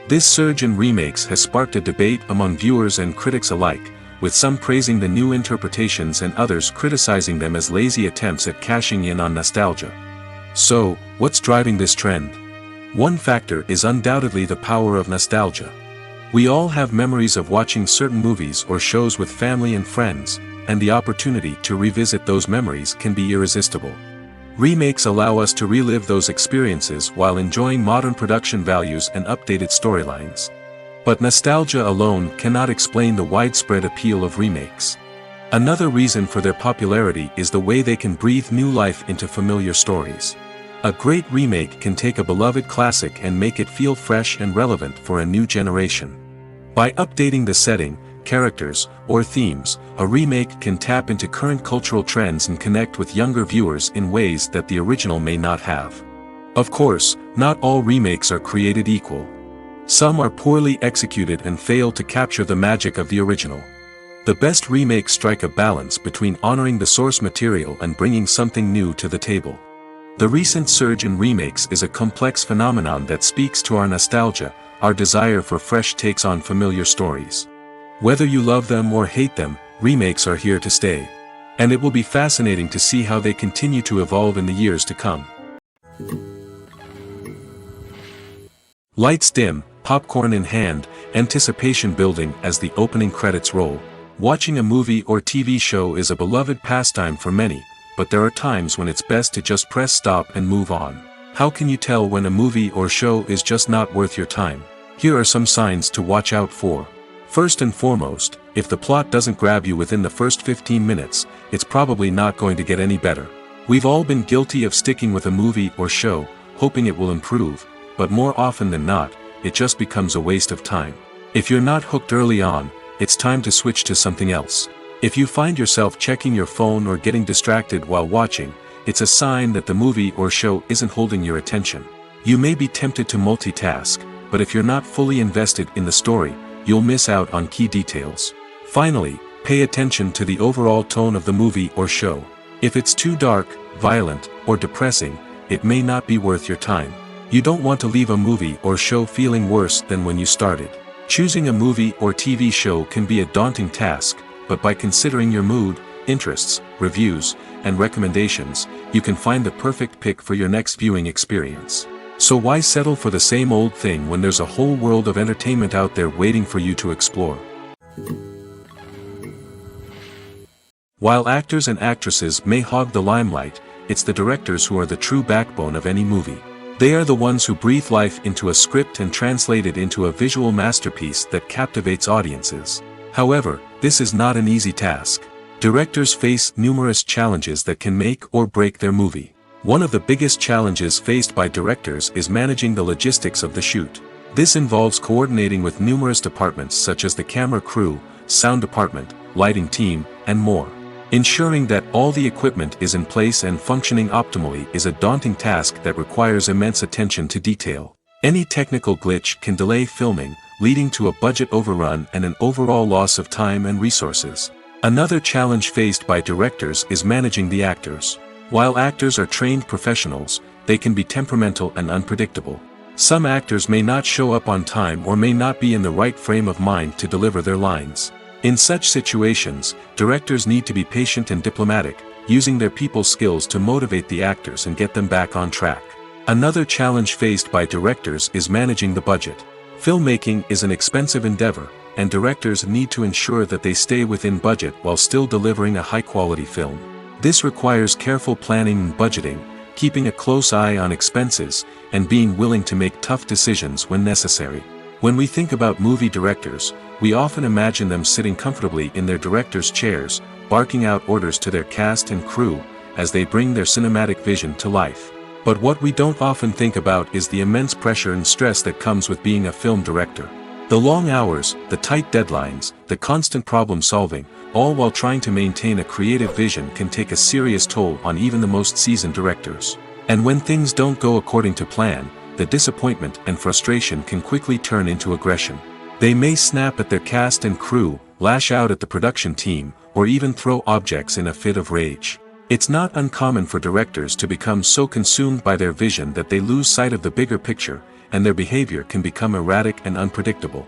Speaker 2: This surge in remakes has sparked a debate among viewers and critics alike, with some praising the new interpretations and others criticizing them as lazy attempts at cashing in on nostalgia. So, what's driving this trend? One factor is undoubtedly the power of nostalgia. We all have memories of watching certain movies or shows with family and friends, and the opportunity to revisit those memories can be irresistible. Remakes allow us to relive those experiences while enjoying modern production values and updated storylines. But nostalgia alone cannot explain the widespread appeal of remakes. Another reason for their popularity is the way they can breathe new life into familiar stories. A great remake can take a beloved classic and make it feel fresh and relevant for a new generation. By updating the setting, characters, or themes, a remake can tap into current cultural trends and connect with younger viewers in ways that the original may not have. Of course, not all remakes are created equal. Some are poorly executed and fail to capture the magic of the original. The best remakes strike a balance between honoring the source material and bringing something new to the table. The recent surge in remakes is a complex phenomenon that speaks to our nostalgia, our desire for fresh takes on familiar stories. Whether you love them or hate them, remakes are here to stay. And it will be fascinating to see how they continue to evolve in the years to come. Lights dim, popcorn in hand, anticipation building as the opening credits roll. Watching a movie or TV show is a beloved pastime for many, but there are times when it's best to just press stop and move on. How can you tell when a movie or show is just not worth your time? Here are some signs to watch out for. First and foremost, if the plot doesn't grab you within the first 15 minutes, it's probably not going to get any better. We've all been guilty of sticking with a movie or show, hoping it will improve, but more often than not, it just becomes a waste of time. If you're not hooked early on, it's time to switch to something else. If you find yourself checking your phone or getting distracted while watching, it's a sign that the movie or show isn't holding your attention. You may be tempted to multitask, but if you're not fully invested in the story, you'll miss out on key details. Finally, pay attention to the overall tone of the movie or show. If it's too dark, violent, or depressing, it may not be worth your time. You don't want to leave a movie or show feeling worse than when you started. Choosing a movie or TV show can be a daunting task, but by considering your mood, interests, reviews, and recommendations, you can find the perfect pick for your next viewing experience. So why settle for the same old thing when there's a whole world of entertainment out there waiting for you to explore? While actors and actresses may hog the limelight, it's the directors who are the true backbone of any movie. They are the ones who breathe life into a script and translate it into a visual masterpiece that captivates audiences. However, this is not an easy task. Directors face numerous challenges that can make or break their movie. One of the biggest challenges faced by directors is managing the logistics of the shoot. This involves coordinating with numerous departments such as the camera crew, sound department, lighting team, and more. Ensuring that all the equipment is in place and functioning optimally is a daunting task that requires immense attention to detail. Any technical glitch can delay filming, leading to a budget overrun and an overall loss of time and resources. Another challenge faced by directors is managing the actors. While actors are trained professionals, they can be temperamental and unpredictable. Some actors may not show up on time or may not be in the right frame of mind to deliver their lines. In such situations, directors need to be patient and diplomatic, using their people skills to motivate the actors and get them back on track. Another challenge faced by directors is managing the budget. Filmmaking is an expensive endeavor, and directors need to ensure that they stay within budget while still delivering a high-quality film. This requires careful planning and budgeting, keeping a close eye on expenses, and being willing to make tough decisions when necessary. When we think about movie directors, we often imagine them sitting comfortably in their director's chairs, barking out orders to their cast and crew, as they bring their cinematic vision to life. But what we don't often think about is the immense pressure and stress that comes with being a film director. The long hours, the tight deadlines, the constant problem solving, all while trying to maintain a creative vision can take a serious toll on even the most seasoned directors. And when things don't go according to plan, the disappointment and frustration can quickly turn into aggression. They may snap at their cast and crew, lash out at the production team, or even throw objects in a fit of rage. It's not uncommon for directors to become so consumed by their vision that they lose sight of the bigger picture, and their behavior can become erratic and unpredictable.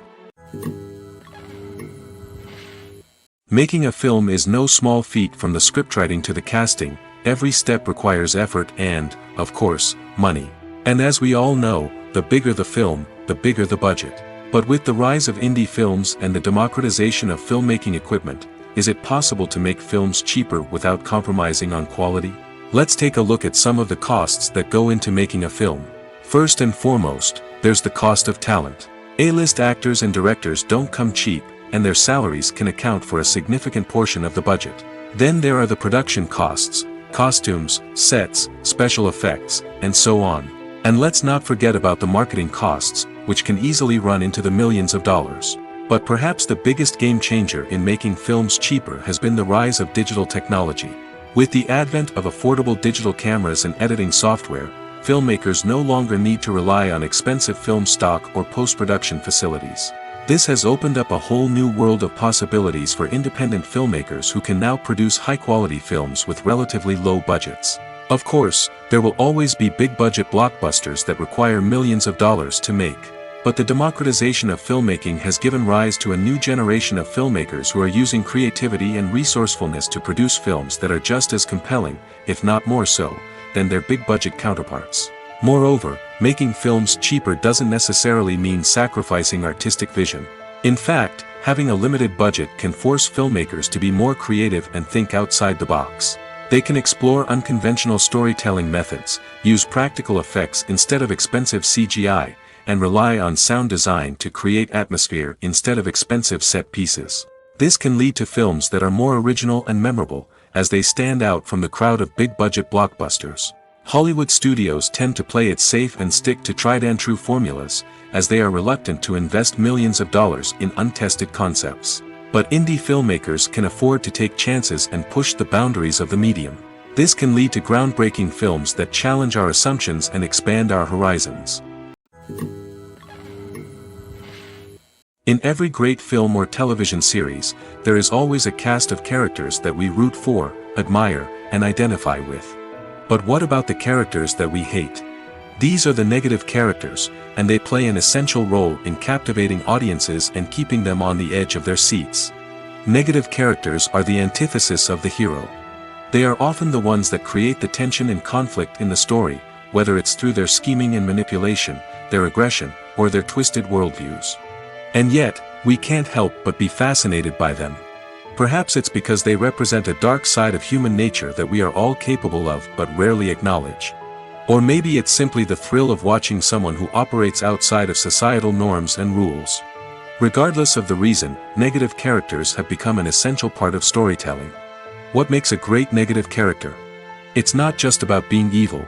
Speaker 2: Making a film is no small feat. From the scriptwriting to the casting, every step requires effort and, of course, money. And as we all know, the bigger the film, the bigger the budget. But with the rise of indie films and the democratization of filmmaking equipment, is it possible to make films cheaper without compromising on quality? Let's take a look at some of the costs that go into making a film. First and foremost, there's the cost of talent. A-list actors and directors don't come cheap, and their salaries can account for a significant portion of the budget. Then there are the production costs, costumes, sets, special effects, and so on. And let's not forget about the marketing costs, which can easily run into the millions of dollars. But perhaps the biggest game changer in making films cheaper has been the rise of digital technology. With the advent of affordable digital cameras and editing software, filmmakers no longer need to rely on expensive film stock or post-production facilities. This has opened up a whole new world of possibilities for independent filmmakers who can now produce high-quality films with relatively low budgets. Of course, there will always be big-budget blockbusters that require millions of dollars to make. But the democratization of filmmaking has given rise to a new generation of filmmakers who are using creativity and resourcefulness to produce films that are just as compelling, if not more so, than their big-budget counterparts. Moreover, making films cheaper doesn't necessarily mean sacrificing artistic vision. In fact, having a limited budget can force filmmakers to be more creative and think outside the box. They can explore unconventional storytelling methods, use practical effects instead of expensive CGI, and rely on sound design to create atmosphere instead of expensive set pieces. This can lead to films that are more original and memorable, as they stand out from the crowd of big-budget blockbusters. Hollywood studios tend to play it safe and stick to tried-and-true formulas, as they are reluctant to invest millions of dollars in untested concepts. But indie filmmakers can afford to take chances and push the boundaries of the medium. This can lead to groundbreaking films that challenge our assumptions and expand our horizons. In every great film or television series, there is always a cast of characters that we root for, admire, and identify with. But what about the characters that we hate? These are the negative characters, and they play an essential role in captivating audiences and keeping them on the edge of their seats. Negative characters are the antithesis of the hero. They are often the ones that create the tension and conflict in the story, whether it's through their scheming and manipulation, their aggression, or their twisted worldviews. And yet, we can't help but be fascinated by them. Perhaps it's because they represent a dark side of human nature that we are all capable of but rarely acknowledge. Or maybe it's simply the thrill of watching someone who operates outside of societal norms and rules. Regardless of the reason, negative characters have become an essential part of storytelling. What makes a great negative character? It's not just about being evil.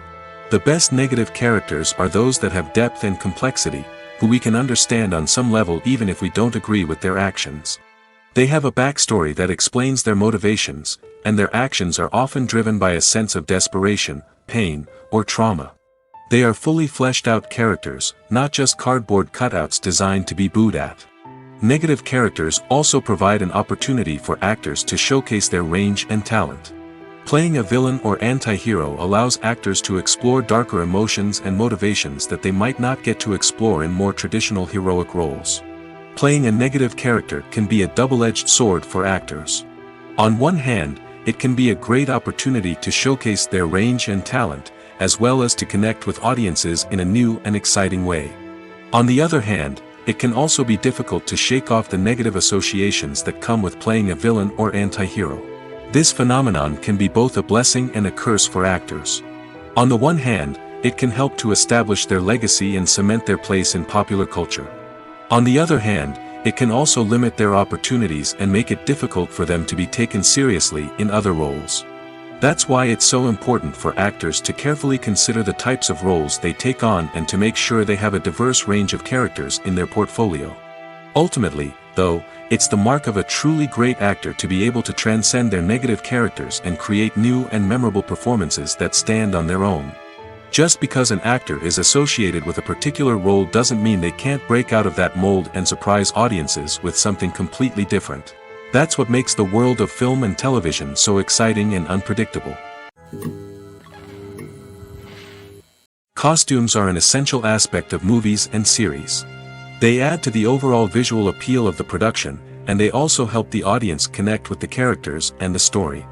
Speaker 2: The best negative characters are those that have depth and complexity, who we can understand on some level even if we don't agree with their actions. They have a backstory that explains their motivations, and their actions are often driven by a sense of desperation, pain, or trauma. They are fully fleshed out characters, not just cardboard cutouts designed to be booed at. Negative characters also provide an opportunity for actors to showcase their range and talent. Playing a villain or anti-hero allows actors to explore darker emotions and motivations that they might not get to explore in more traditional heroic roles. Playing a negative character can be a double-edged sword for actors. On one hand, it can be a great opportunity to showcase their range and talent, as well as to connect with audiences in a new and exciting way. On the other hand, it can also be difficult to shake off the negative associations that come with playing a villain or anti-hero. This phenomenon can be both a blessing and a curse for actors. On the one hand, it can help to establish their legacy and cement their place in popular culture. On the other hand, it can also limit their opportunities and make it difficult for them to be taken seriously in other roles. That's why it's so important for actors to carefully consider the types of roles they take on and to make sure they have a diverse range of characters in their portfolio. Ultimately, though, it's the mark of a truly great actor to be able to transcend their negative characters and create new and memorable performances that stand on their own. Just because an actor is associated with a particular role doesn't mean they can't break out of that mold and surprise audiences with something completely different. That's what makes the world of film and television so exciting and unpredictable. Costumes are an essential aspect of movies and series. They add to the overall visual appeal of the production, and they also help the audience connect with the characters and the story.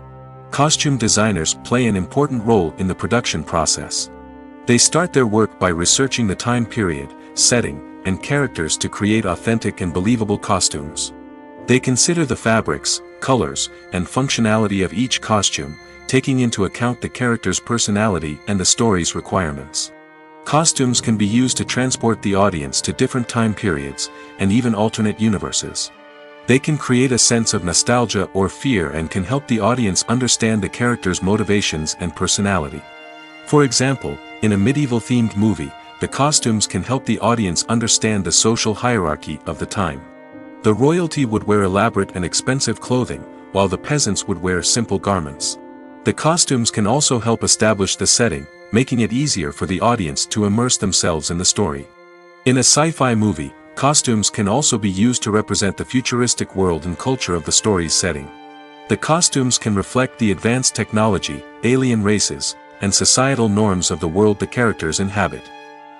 Speaker 2: Costume designers play an important role in the production process. They start their work by researching the time period, setting, and characters to create authentic and believable costumes. They consider the fabrics, colors, and functionality of each costume, taking into account the character's personality and the story's requirements. Costumes can be used to transport the audience to different time periods, and even alternate universes. They can create a sense of nostalgia or fear and can help the audience understand the character's motivations and personality. For example, in a medieval-themed movie, the costumes can help the audience understand the social hierarchy of the time. The royalty would wear elaborate and expensive clothing, while the peasants would wear simple garments. The costumes can also help establish the setting, making it easier for the audience to immerse themselves in the story. In a sci-fi movie, costumes can also be used to represent the futuristic world and culture of the story's setting. The costumes can reflect the advanced technology, alien races, and societal norms of the world the characters inhabit.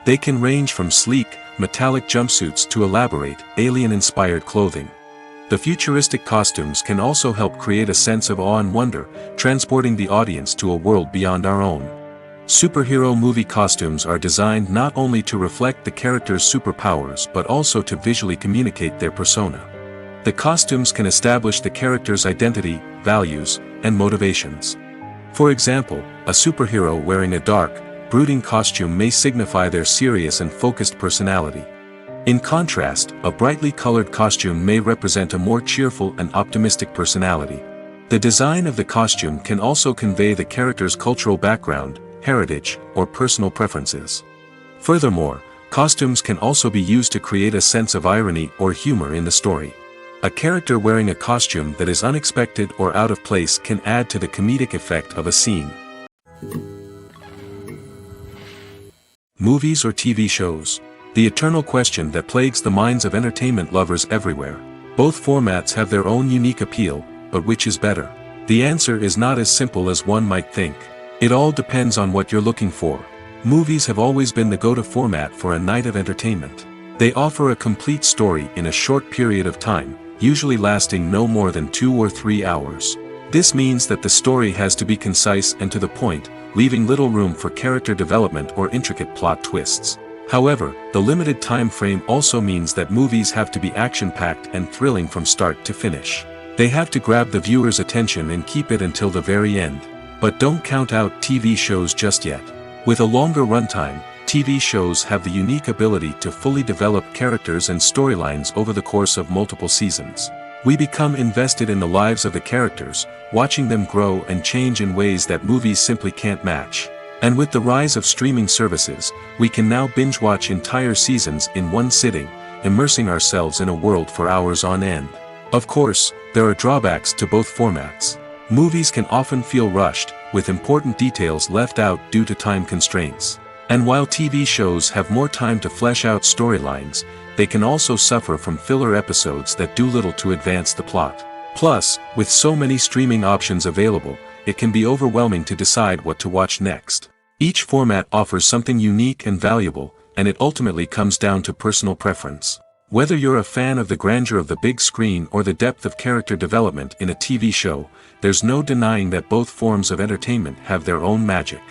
Speaker 2: They can range from sleek, metallic jumpsuits to elaborate, alien-inspired clothing. The futuristic costumes can also help create a sense of awe and wonder, transporting the audience to a world beyond our own. Superhero movie costumes are designed not only to reflect the character's superpowers but also to visually communicate their persona. The costumes can establish the character's identity, values, and motivations. For example, a superhero wearing a dark, brooding costume may signify their serious and focused personality. In contrast, a brightly colored costume may represent a more cheerful and optimistic personality. The design of the costume can also convey the character's cultural background, heritage, or personal preferences. Furthermore, costumes can also be used to create a sense of irony or humor in the story. A character wearing a costume that is unexpected or out of place can add to the comedic effect of a scene. Movies or TV shows? The eternal question that plagues the minds of entertainment lovers everywhere. Both formats have their own unique appeal, but which is better? The answer is not as simple as one might think. It all depends on what you're looking for. Movies have always been the go-to format for a night of entertainment. They offer a complete story in a short period of time, usually lasting no more than 2 or 3 hours. This means that the story has to be concise and to the point, leaving little room for character development or intricate plot twists. However, the limited time frame also means that movies have to be action-packed and thrilling from start to finish. They have to grab the viewer's attention and keep it until the very end. But don't count out TV shows just yet. With a longer runtime, TV shows have the unique ability to fully develop characters and storylines over the course of multiple seasons. We become invested in the lives of the characters, watching them grow and change in ways that movies simply can't match. And with the rise of streaming services, we can now binge-watch entire seasons in one sitting, immersing ourselves in a world for hours on end. Of course, there are drawbacks to both formats. Movies can often feel rushed, with important details left out due to time constraints. And while TV shows have more time to flesh out storylines, they can also suffer from filler episodes that do little to advance the plot. Plus, with so many streaming options available, it can be overwhelming to decide what to watch next. Each format offers something unique and valuable, and it ultimately comes down to personal preference. Whether you're a fan of the grandeur of the big screen or the depth of character development in a TV show, there's no denying that both forms of entertainment have their own magic.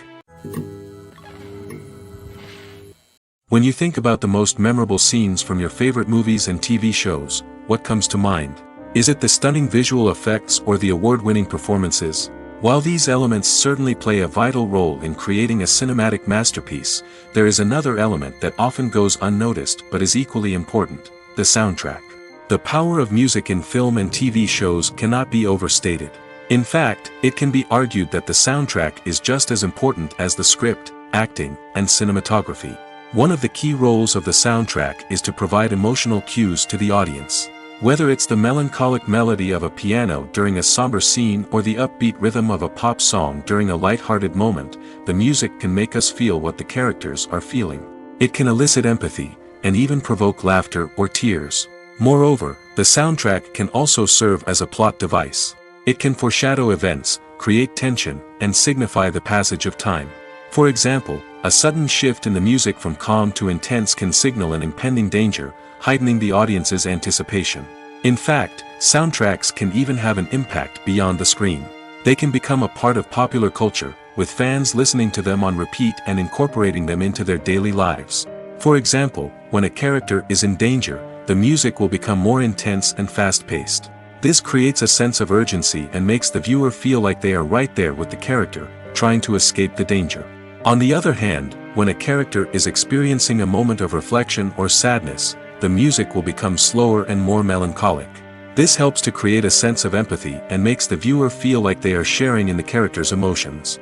Speaker 2: When you think about the most memorable scenes from your favorite movies and TV shows, what comes to mind? Is it the stunning visual effects or the award-winning performances? While these elements certainly play a vital role in creating a cinematic masterpiece, there is another element that often goes unnoticed but is equally important: the soundtrack. The power of music in film and TV shows cannot be overstated. In fact, it can be argued that the soundtrack is just as important as the script, acting, and cinematography. One of the key roles of the soundtrack is to provide emotional cues to the audience. Whether it's the melancholic melody of a piano during a somber scene or the upbeat rhythm of a pop song during a light-hearted moment, the music can make us feel what the characters are feeling. It can elicit empathy, and even provoke laughter or tears. Moreover, the soundtrack can also serve as a plot device. It can foreshadow events, create tension, and signify the passage of time. For example, a sudden shift in the music from calm to intense can signal an impending danger, heightening the audience's anticipation. In fact, soundtracks can even have an impact beyond the screen. They can become a part of popular culture, with fans listening to them on repeat and incorporating them into their daily lives. For example, when a character is in danger, the music will become more intense and fast-paced. This creates a sense of urgency and makes the viewer feel like they are right there with the character, trying to escape the danger. On the other hand, when a character is experiencing a moment of reflection or sadness, the music will become slower and more melancholic. This helps to create a sense of empathy and makes the viewer feel like they are sharing in the character's emotions.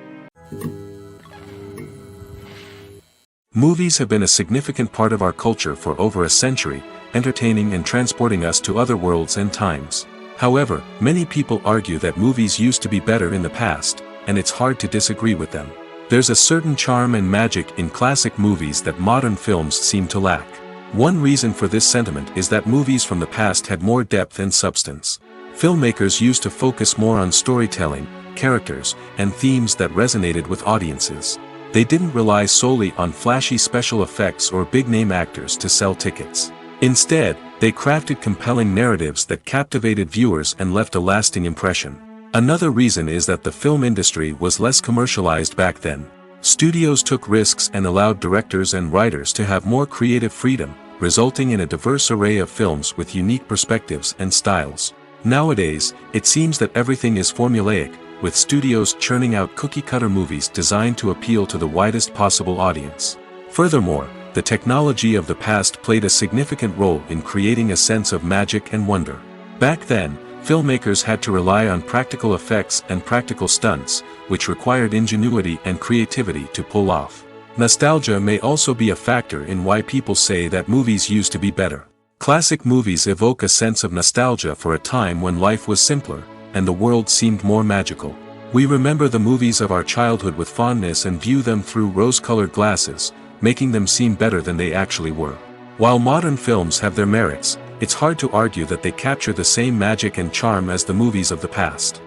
Speaker 2: Movies have been a significant part of our culture for over a century, entertaining and transporting us to other worlds and times. However, many people argue that movies used to be better in the past, and it's hard to disagree with them. There's a certain charm and magic in classic movies that modern films seem to lack. One reason for this sentiment is that movies from the past had more depth and substance. Filmmakers used to focus more on storytelling, characters, and themes that resonated with audiences. They didn't rely solely on flashy special effects or big-name actors to sell tickets. Instead, they crafted compelling narratives that captivated viewers and left a lasting impression. Another reason is that the film industry was less commercialized back then. Studios took risks and allowed directors and writers to have more creative freedom, resulting in a diverse array of films with unique perspectives and styles. Nowadays, it seems that everything is formulaic, with studios churning out cookie-cutter movies designed to appeal to the widest possible audience. Furthermore, the technology of the past played a significant role in creating a sense of magic and wonder. Back then, filmmakers had to rely on practical effects and practical stunts, which required ingenuity and creativity to pull off. Nostalgia may also be a factor in why people say that movies used to be better. Classic movies evoke a sense of nostalgia for a time when life was simpler, and the world seemed more magical. We remember the movies of our childhood with fondness and view them through rose-colored glasses, making them seem better than they actually were. While modern films have their merits, it's hard to argue that they capture the same magic and charm as the movies of the past.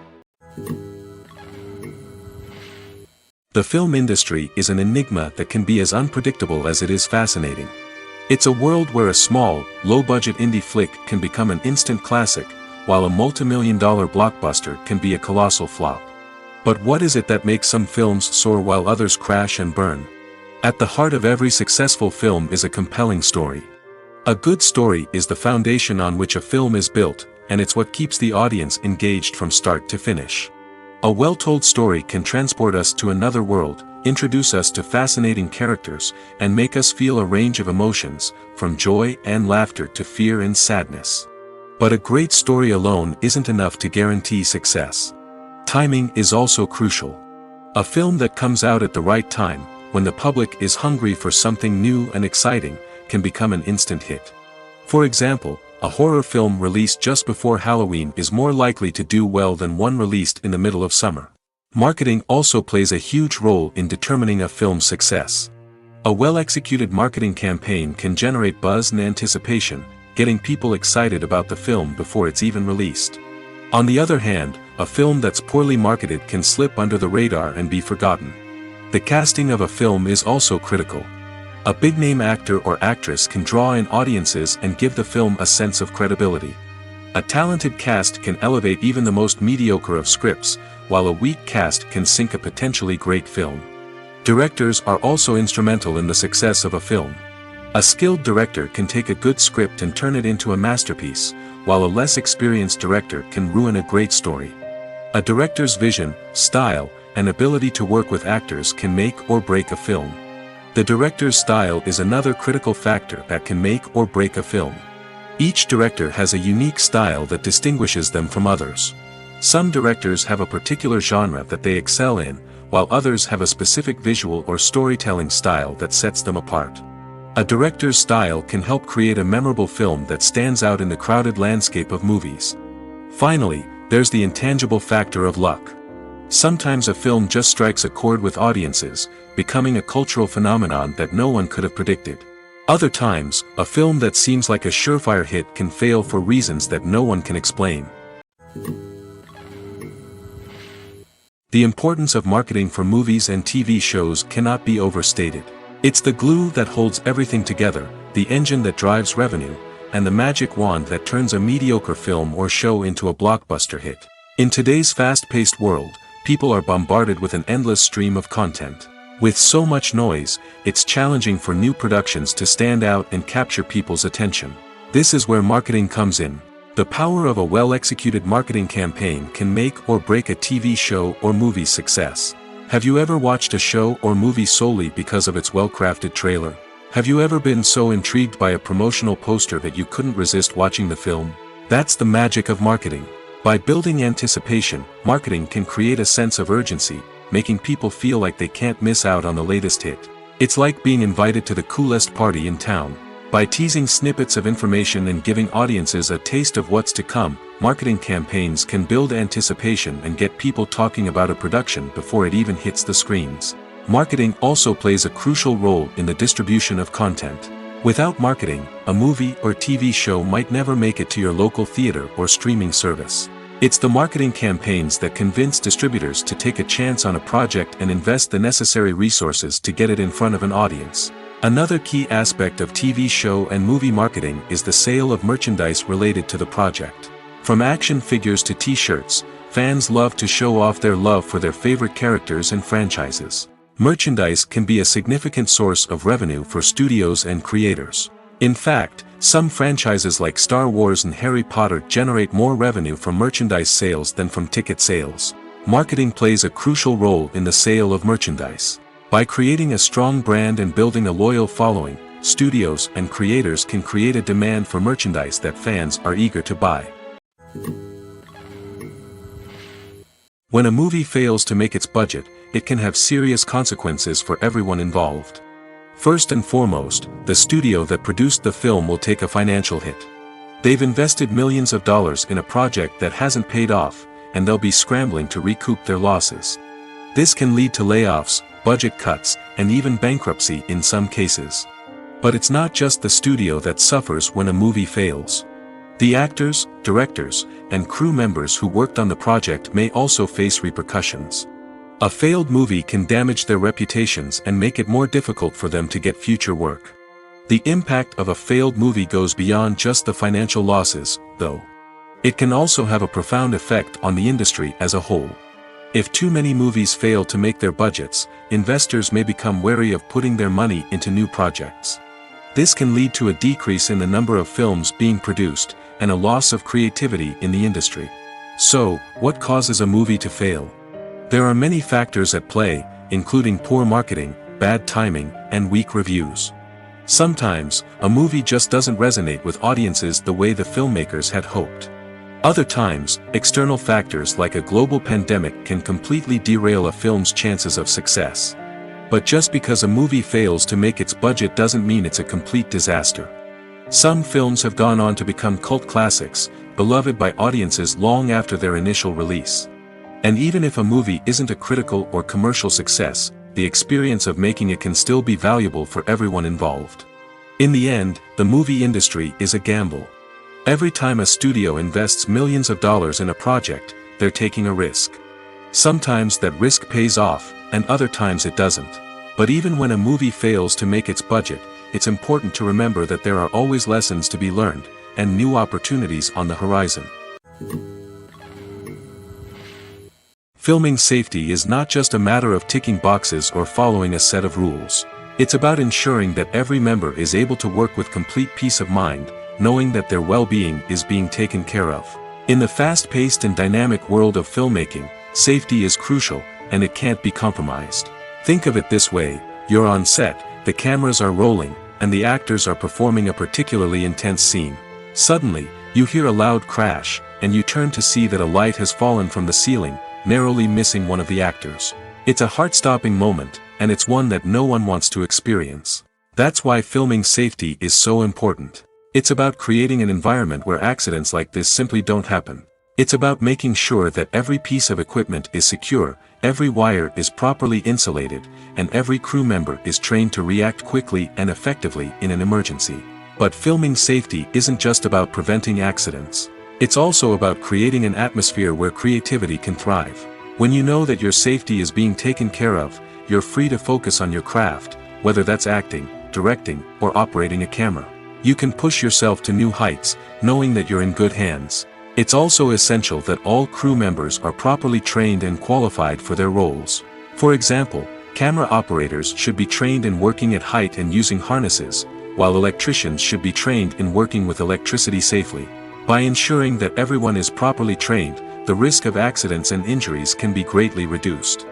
Speaker 2: The film industry is an enigma that can be as unpredictable as it is fascinating. It's a world where a small, low-budget indie flick can become an instant classic, while a multi-million-dollar blockbuster can be a colossal flop. But what is it that makes some films soar while others crash and burn? At the heart of every successful film is a compelling story. A good story is the foundation on which a film is built, and it's what keeps the audience engaged from start to finish. A well-told story can transport us to another world, introduce us to fascinating characters, and make us feel a range of emotions, from joy and laughter to fear and sadness. But a great story alone isn't enough to guarantee success. Timing is also crucial. A film that comes out at the right time, when the public is hungry for something new and exciting, can become an instant hit. For example, a horror film released just before Halloween is more likely to do well than one released in the middle of summer. Marketing also plays a huge role in determining a film's success. A well-executed marketing campaign can generate buzz and anticipation, getting people excited about the film before it's even released. On the other hand, a film that's poorly marketed can slip under the radar and be forgotten. The casting of a film is also critical. A big-name actor or actress can draw in audiences and give the film a sense of credibility. A talented cast can elevate even the most mediocre of scripts, while a weak cast can sink a potentially great film. Directors are also instrumental in the success of a film. A skilled director can take a good script and turn it into a masterpiece, while a less experienced director can ruin a great story. A director's vision, style, and ability to work with actors can make or break a film. The director's style is another critical factor that can make or break a film. Each director has a unique style that distinguishes them from others. Some directors have a particular genre that they excel in, while others have a specific visual or storytelling style that sets them apart. A director's style can help create a memorable film that stands out in the crowded landscape of movies. Finally, there's the intangible factor of luck. Sometimes a film just strikes a chord with audiences, becoming a cultural phenomenon that no one could have predicted. Other times, a film that seems like a surefire hit can fail for reasons that no one can explain. The importance of marketing for movies and TV shows cannot be overstated. It's the glue that holds everything together, the engine that drives revenue, and the magic wand that turns a mediocre film or show into a blockbuster hit. In today's fast-paced world, people are bombarded with an endless stream of content. With so much noise, it's challenging for new productions to stand out and capture people's attention. This is where marketing comes in. The power of a well-executed marketing campaign can make or break a TV show or movie's success. Have you ever watched a show or movie solely because of its well-crafted trailer? Have you ever been so intrigued by a promotional poster that you couldn't resist watching the film? That's the magic of marketing. By building anticipation, marketing can create a sense of urgency, making people feel like they can't miss out on the latest hit. It's like being invited to the coolest party in town. By teasing snippets of information and giving audiences a taste of what's to come, marketing campaigns can build anticipation and get people talking about a production before it even hits the screens. Marketing also plays a crucial role in the distribution of content. Without marketing, a movie or TV show might never make it to your local theater or streaming service. It's the marketing campaigns that convince distributors to take a chance on a project and invest the necessary resources to get it in front of an audience. Another key aspect of TV show and movie marketing is the sale of merchandise related to the project. From action figures to t-shirts, fans love to show off their love for their favorite characters and franchises. Merchandise can be a significant source of revenue for studios and creators. In fact, some franchises like Star Wars and Harry Potter generate more revenue from merchandise sales than from ticket sales. Marketing plays a crucial role in the sale of merchandise. By creating a strong brand and building a loyal following, studios and creators can create a demand for merchandise that fans are eager to buy. When a movie fails to make its budget, it can have serious consequences for everyone involved. First and foremost, the studio that produced the film will take a financial hit. They've invested millions of dollars in a project that hasn't paid off, and they'll be scrambling to recoup their losses. This can lead to layoffs, budget cuts, and even bankruptcy in some cases. But it's not just the studio that suffers when a movie fails. The actors, directors, and crew members who worked on the project may also face repercussions. A failed movie can damage their reputations and make it more difficult for them to get future work. The impact of a failed movie goes beyond just the financial losses, though. It can also have a profound effect on the industry as a whole. If too many movies fail to make their budgets, investors may become wary of putting their money into new projects. This can lead to a decrease in the number of films being produced, and a loss of creativity in the industry. So, what causes a movie to fail? There are many factors at play, including poor marketing, bad timing, and weak reviews. Sometimes, a movie just doesn't resonate with audiences the way the filmmakers had hoped. Other times, external factors like a global pandemic can completely derail a film's chances of success. But just because a movie fails to make its budget doesn't mean it's a complete disaster. Some films have gone on to become cult classics, beloved by audiences long after their initial release. And even if a movie isn't a critical or commercial success, the experience of making it can still be valuable for everyone involved. In the end, the movie industry is a gamble. Every time a studio invests millions of dollars in a project, they're taking a risk. Sometimes that risk pays off, and other times it doesn't. But even when a movie fails to make its budget, it's important to remember that there are always lessons to be learned, and new opportunities on the horizon. Filming safety is not just a matter of ticking boxes or following a set of rules. It's about ensuring that every member is able to work with complete peace of mind, knowing that their well-being is being taken care of. In the fast-paced and dynamic world of filmmaking, safety is crucial, and it can't be compromised. Think of it this way: you're on set, the cameras are rolling, and the actors are performing a particularly intense scene. Suddenly, you hear a loud crash, and you turn to see that a light has fallen from the ceiling, narrowly missing one of the actors. It's a heart-stopping moment, and it's one that no one wants to experience. That's why filming safety is so important. It's about creating an environment where accidents like this simply don't happen. It's about making sure that every piece of equipment is secure, every wire is properly insulated, and every crew member is trained to react quickly and effectively in an emergency. But filming safety isn't just about preventing accidents. It's also about creating an atmosphere where creativity can thrive. When you know that your safety is being taken care of, you're free to focus on your craft, whether that's acting, directing, or operating a camera. You can push yourself to new heights, knowing that you're in good hands. It's also essential that all crew members are properly trained and qualified for their roles. For example, camera operators should be trained in working at height and using harnesses, while electricians should be trained in working with electricity safely. By ensuring that everyone is properly trained, the risk of accidents and injuries can be greatly reduced.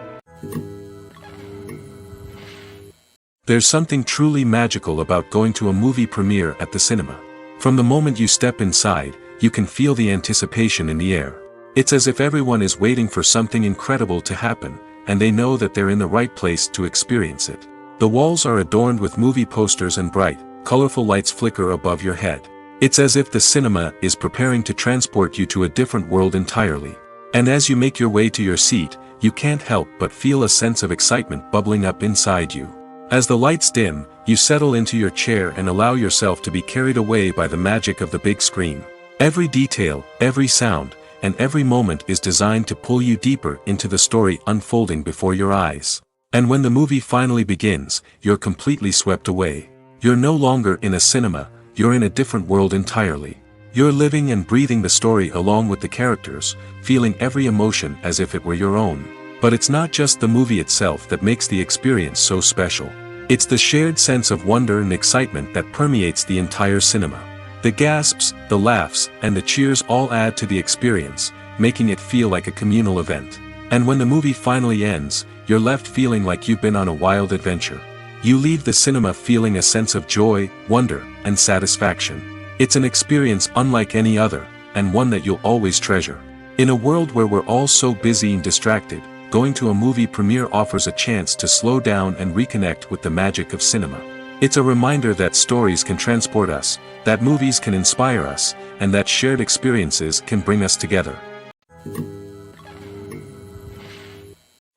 Speaker 2: There's something truly magical about going to a movie premiere at the cinema. From the moment you step inside, you can feel the anticipation in the air. It's as if everyone is waiting for something incredible to happen, and they know that they're in the right place to experience it. The walls are adorned with movie posters and bright, colorful lights flicker above your head. It's as if the cinema is preparing to transport you to a different world entirely. And as you make your way to your seat, you can't help but feel a sense of excitement bubbling up inside you. As the lights dim, you settle into your chair and allow yourself to be carried away by the magic of the big screen. Every detail, every sound, and every moment is designed to pull you deeper into the story unfolding before your eyes. And when the movie finally begins, you're completely swept away. You're no longer in a cinema, you're in a different world entirely. You're living and breathing the story along with the characters, feeling every emotion as if it were your own. But it's not just the movie itself that makes the experience so special. It's the shared sense of wonder and excitement that permeates the entire cinema. The gasps, the laughs, and the cheers all add to the experience, making it feel like a communal event. And when the movie finally ends, you're left feeling like you've been on a wild adventure. You leave the cinema feeling a sense of joy, wonder, and satisfaction. It's an experience unlike any other, and one that you'll always treasure. In a world where we're all so busy and distracted, going to a movie premiere offers a chance to slow down and reconnect with the magic of cinema. It's a reminder that stories can transport us, that movies can inspire us, and that shared experiences can bring us together.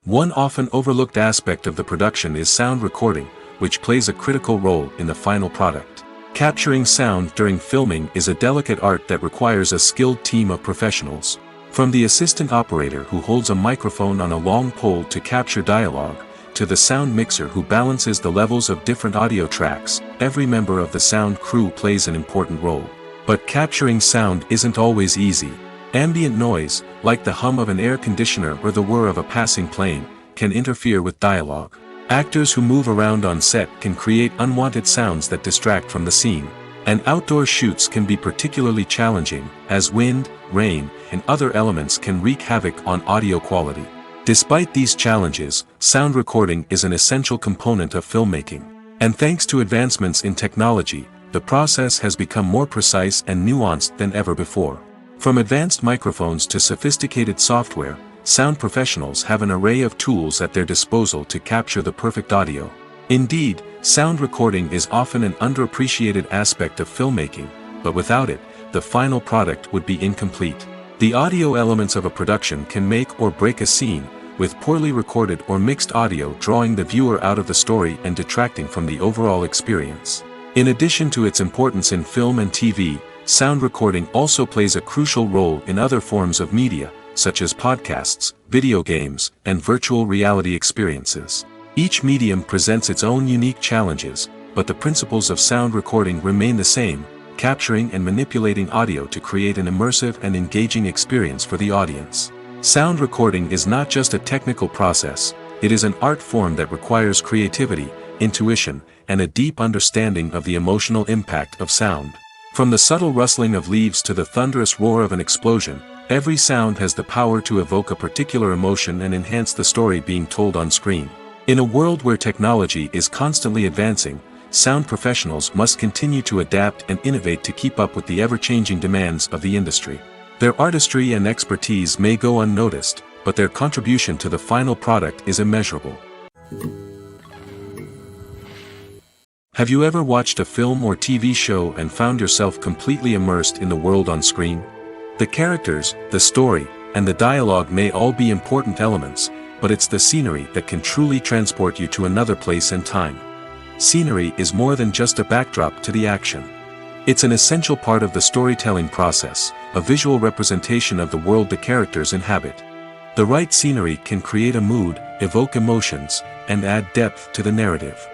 Speaker 2: One often overlooked aspect of the production is sound recording, which plays a critical role in the final product. Capturing sound during filming is a delicate art that requires a skilled team of professionals. From the assistant operator who holds a microphone on a long pole to capture dialogue, to the sound mixer who balances the levels of different audio tracks, every member of the sound crew plays an important role. But capturing sound isn't always easy. Ambient noise, like the hum of an air conditioner or the whir of a passing plane, can interfere with dialogue. Actors who move around on set can create unwanted sounds that distract from the scene. And outdoor shoots can be particularly challenging, as wind, rain, and other elements can wreak havoc on audio quality. Despite these challenges, sound recording is an essential component of filmmaking. And thanks to advancements in technology, the process has become more precise and nuanced than ever before. From advanced microphones to sophisticated software, sound professionals have an array of tools at their disposal to capture the perfect audio. Indeed, sound recording is often an underappreciated aspect of filmmaking, but without it, the final product would be incomplete. The audio elements of a production can make or break a scene, with poorly recorded or mixed audio drawing the viewer out of the story and detracting from the overall experience. In addition to its importance in film and TV, sound recording also plays a crucial role in other forms of media, such as podcasts, video games, and virtual reality experiences. Each medium presents its own unique challenges, but the principles of sound recording remain the same, capturing and manipulating audio to create an immersive and engaging experience for the audience. Sound recording is not just a technical process, it is an art form that requires creativity, intuition, and a deep understanding of the emotional impact of sound. From the subtle rustling of leaves to the thunderous roar of an explosion, every sound has the power to evoke a particular emotion and enhance the story being told on screen. In a world where technology is constantly advancing, sound professionals must continue to adapt and innovate to keep up with the ever-changing demands of the industry. Their artistry and expertise may go unnoticed, but their contribution to the final product is immeasurable. Have you ever watched a film or TV show and found yourself completely immersed in the world on screen? The characters, the story, and the dialogue may all be important elements, but it's the scenery that can truly transport you to another place and time. Scenery is more than just a backdrop to the action. It's an essential part of the storytelling process, a visual representation of the world the characters inhabit. The right scenery can create a mood, evoke emotions, and add depth to the narrative.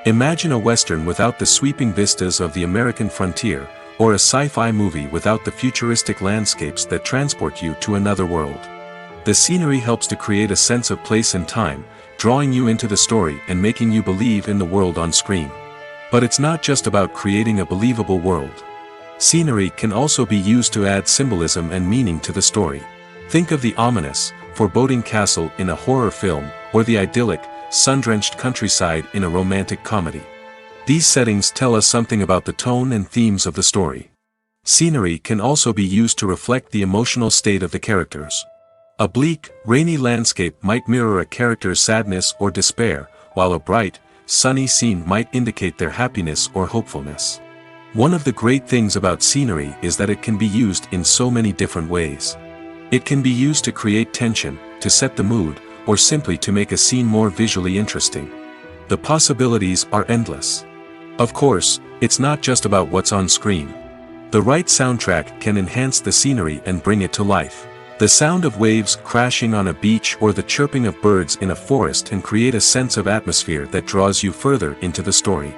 Speaker 2: Imagine a Western without the sweeping vistas of the American frontier, or a sci-fi movie without the futuristic landscapes that transport you to another world. The scenery helps to create a sense of place and time, drawing you into the story and making you believe in the world on screen. But it's not just about creating a believable world. Scenery can also be used to add symbolism and meaning to the story. Think of the ominous, foreboding castle in a horror film, or the idyllic, sun-drenched countryside in a romantic comedy. These settings tell us something about the tone and themes of the story. Scenery can also be used to reflect the emotional state of the characters. A bleak, rainy landscape might mirror a character's sadness or despair, while a bright, sunny scene might indicate their happiness or hopefulness. One of the great things about scenery is that it can be used in so many different ways. It can be used to create tension, to set the mood, or simply to make a scene more visually interesting. The possibilities are endless. Of course, it's not just about what's on screen. The right soundtrack can enhance the scenery and bring it to life. The sound of waves crashing on a beach or the chirping of birds in a forest can create a sense of atmosphere that draws you further into the story.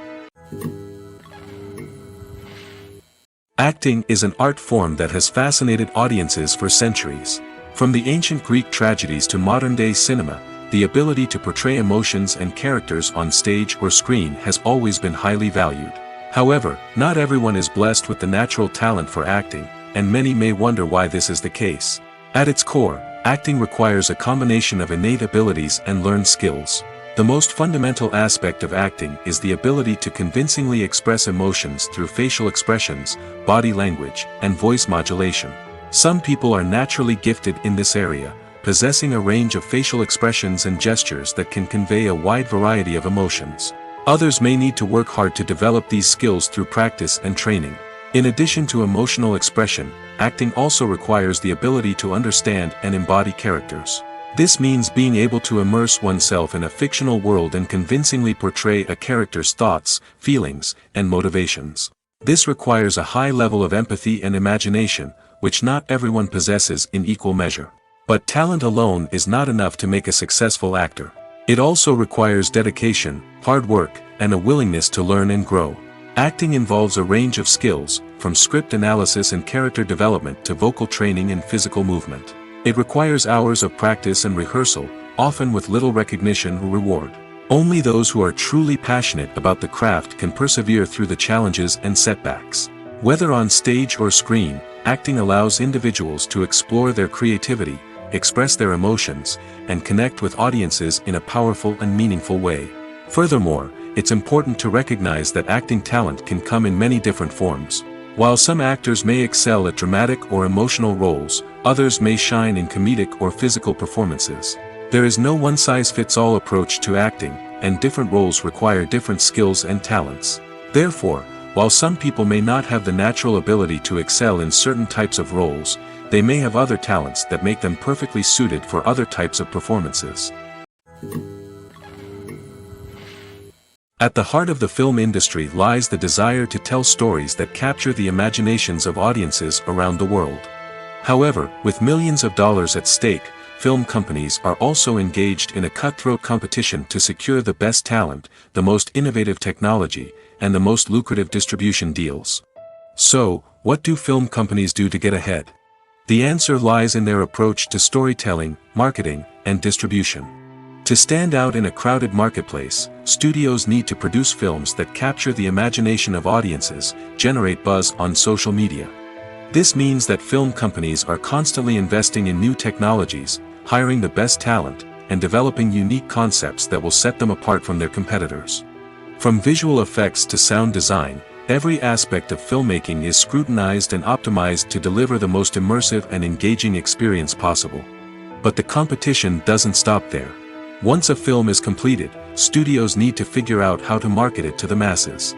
Speaker 2: Acting is an art form that has fascinated audiences for centuries. From the ancient Greek tragedies to modern-day cinema, the ability to portray emotions and characters on stage or screen has always been highly valued. However, not everyone is blessed with the natural talent for acting, and many may wonder why this is the case. At its core, acting requires a combination of innate abilities and learned skills. The most fundamental aspect of acting is the ability to convincingly express emotions through facial expressions, body language, and voice modulation. Some people are naturally gifted in this area, possessing a range of facial expressions and gestures that can convey a wide variety of emotions. Others may need to work hard to develop these skills through practice and training. In addition to emotional expression, acting also requires the ability to understand and embody characters. This means being able to immerse oneself in a fictional world and convincingly portray a character's thoughts, feelings, and motivations. This requires a high level of empathy and imagination, which not everyone possesses in equal measure. But talent alone is not enough to make a successful actor. It also requires dedication, hard work, and a willingness to learn and grow. Acting involves a range of skills, from script analysis and character development to vocal training and physical movement. It requires hours of practice and rehearsal, often with little recognition or reward. Only those who are truly passionate about the craft can persevere through the challenges and setbacks. Whether on stage or screen, acting allows individuals to explore their creativity, express their emotions, and connect with audiences in a powerful and meaningful way. Furthermore, it's important to recognize that acting talent can come in many different forms. While some actors may excel at dramatic or emotional roles, others may shine in comedic or physical performances. There is no one-size-fits-all approach to acting, and different roles require different skills and talents. Therefore, while some people may not have the natural ability to excel in certain types of roles, they may have other talents that make them perfectly suited for other types of performances. At the heart of the film industry lies the desire to tell stories that capture the imaginations of audiences around the world. However, with millions of dollars at stake, film companies are also engaged in a cutthroat competition to secure the best talent, the most innovative technology, and the most lucrative distribution deals. So, what do film companies do to get ahead? The answer lies in their approach to storytelling, marketing, and distribution. To stand out in a crowded marketplace, studios need to produce films that capture the imagination of audiences, generate buzz on social media. This means that film companies are constantly investing in new technologies, hiring the best talent, and developing unique concepts that will set them apart from their competitors. From visual effects to sound design, every aspect of filmmaking is scrutinized and optimized to deliver the most immersive and engaging experience possible. But the competition doesn't stop there. Once a film is completed, studios need to figure out how to market it to the masses.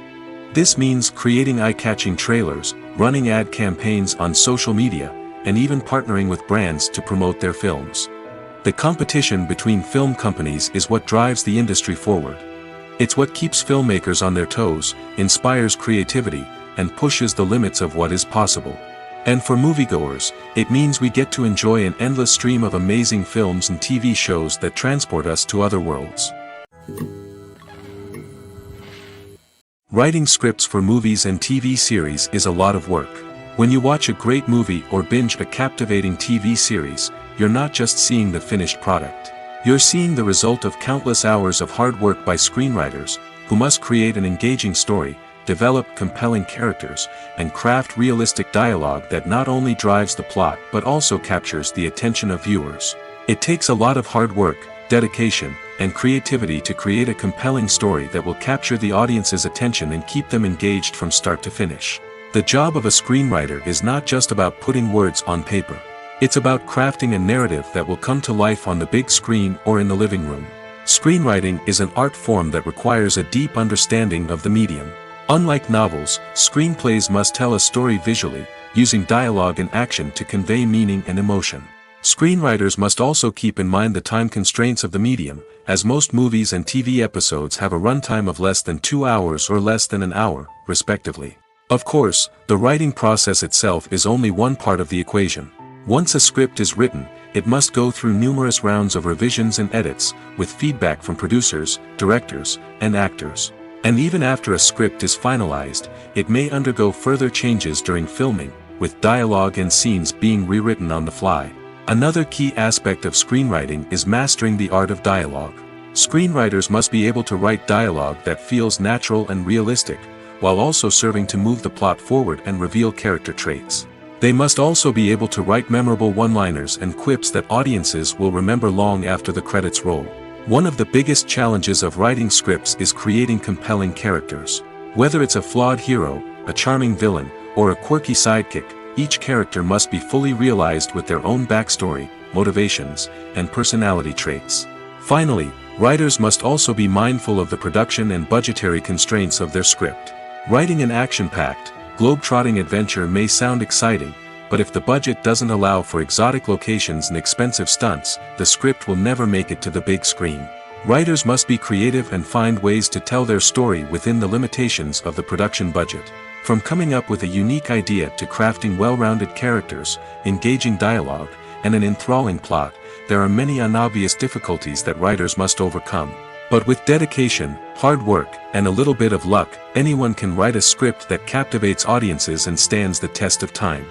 Speaker 2: This means creating eye-catching trailers, running ad campaigns on social media, and even partnering with brands to promote their films. The competition between film companies is what drives the industry forward. It's what keeps filmmakers on their toes, inspires creativity, and pushes the limits of what is possible. And for moviegoers, it means we get to enjoy an endless stream of amazing films and TV shows that transport us to other worlds. Writing scripts for movies and TV series is a lot of work. When you watch a great movie or binge a captivating TV series, you're not just seeing the finished product. You're seeing the result of countless hours of hard work by screenwriters, who must create an engaging story, develop compelling characters, and craft realistic dialogue that not only drives the plot but also captures the attention of viewers. It takes a lot of hard work, dedication, and creativity to create a compelling story that will capture the audience's attention and keep them engaged from start to finish. The job of a screenwriter is not just about putting words on paper. It's about crafting a narrative that will come to life on the big screen or in the living room. Screenwriting is an art form that requires a deep understanding of the medium. Unlike novels, screenplays must tell a story visually, using dialogue and action to convey meaning and emotion. Screenwriters must also keep in mind the time constraints of the medium, as most movies and TV episodes have a runtime of less than 2 hours or less than an hour, respectively. Of course, the writing process itself is only one part of the equation. Once a script is written, it must go through numerous rounds of revisions and edits, with feedback from producers, directors, and actors. And even after a script is finalized, it may undergo further changes during filming, with dialogue and scenes being rewritten on the fly. Another key aspect of screenwriting is mastering the art of dialogue. Screenwriters must be able to write dialogue that feels natural and realistic, while also serving to move the plot forward and reveal character traits. They must also be able to write memorable one-liners and quips that audiences will remember long after the credits roll. One of the biggest challenges of writing scripts is creating compelling characters. Whether it's a flawed hero, a charming villain, or a quirky sidekick, each character must be fully realized with their own backstory, motivations, and personality traits. Finally, writers must also be mindful of the production and budgetary constraints of their script. Writing an action-packed, globe-trotting adventure may sound exciting, but if the budget doesn't allow for exotic locations and expensive stunts, the script will never make it to the big screen. Writers must be creative and find ways to tell their story within the limitations of the production budget. From coming up with a unique idea to crafting well-rounded characters, engaging dialogue, and an enthralling plot, there are many unobvious difficulties that writers must overcome. But with dedication, hard work, and a little bit of luck, anyone can write a script that captivates audiences and stands the test of time.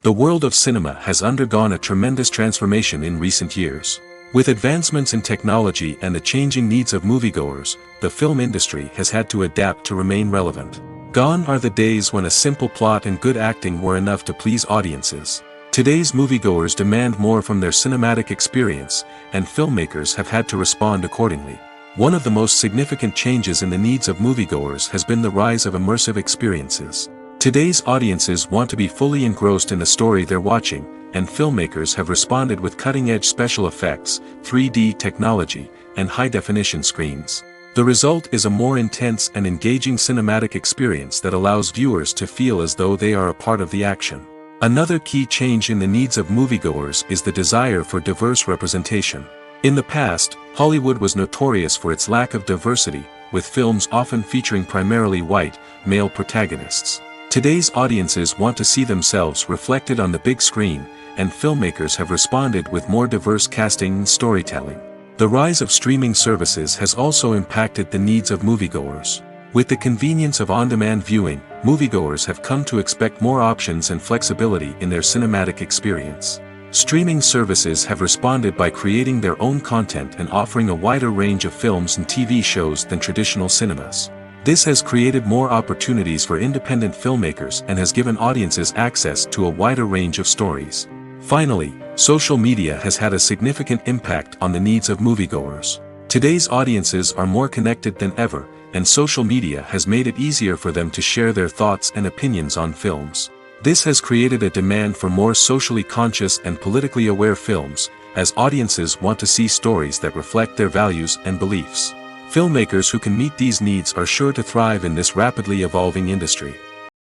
Speaker 2: The world of cinema has undergone a tremendous transformation in recent years. With advancements in technology and the changing needs of moviegoers, the film industry has had to adapt to remain relevant. Gone are the days when a simple plot and good acting were enough to please audiences. Today's moviegoers demand more from their cinematic experience, and filmmakers have had to respond accordingly. One of the most significant changes in the needs of moviegoers has been the rise of immersive experiences. Today's audiences want to be fully engrossed in the story they're watching, and filmmakers have responded with cutting-edge special effects, 3D technology, and high-definition screens. The result is a more intense and engaging cinematic experience that allows viewers to feel as though they are a part of the action. Another key change in the needs of moviegoers is the desire for diverse representation. In the past, Hollywood was notorious for its lack of diversity, with films often featuring primarily white, male protagonists. Today's audiences want to see themselves reflected on the big screen, and filmmakers have responded with more diverse casting and storytelling. The rise of streaming services has also impacted the needs of moviegoers. With the convenience of on-demand viewing, moviegoers have come to expect more options and flexibility in their cinematic experience. Streaming services have responded by creating their own content and offering a wider range of films and TV shows than traditional cinemas. This has created more opportunities for independent filmmakers and has given audiences access to a wider range of stories. Finally, social media has had a significant impact on the needs of moviegoers. Today's audiences are more connected than ever, and social media has made it easier for them to share their thoughts and opinions on films. This has created a demand for more socially conscious and politically aware films, as audiences want to see stories that reflect their values and beliefs. Filmmakers who can meet these needs are sure to thrive in this rapidly evolving industry.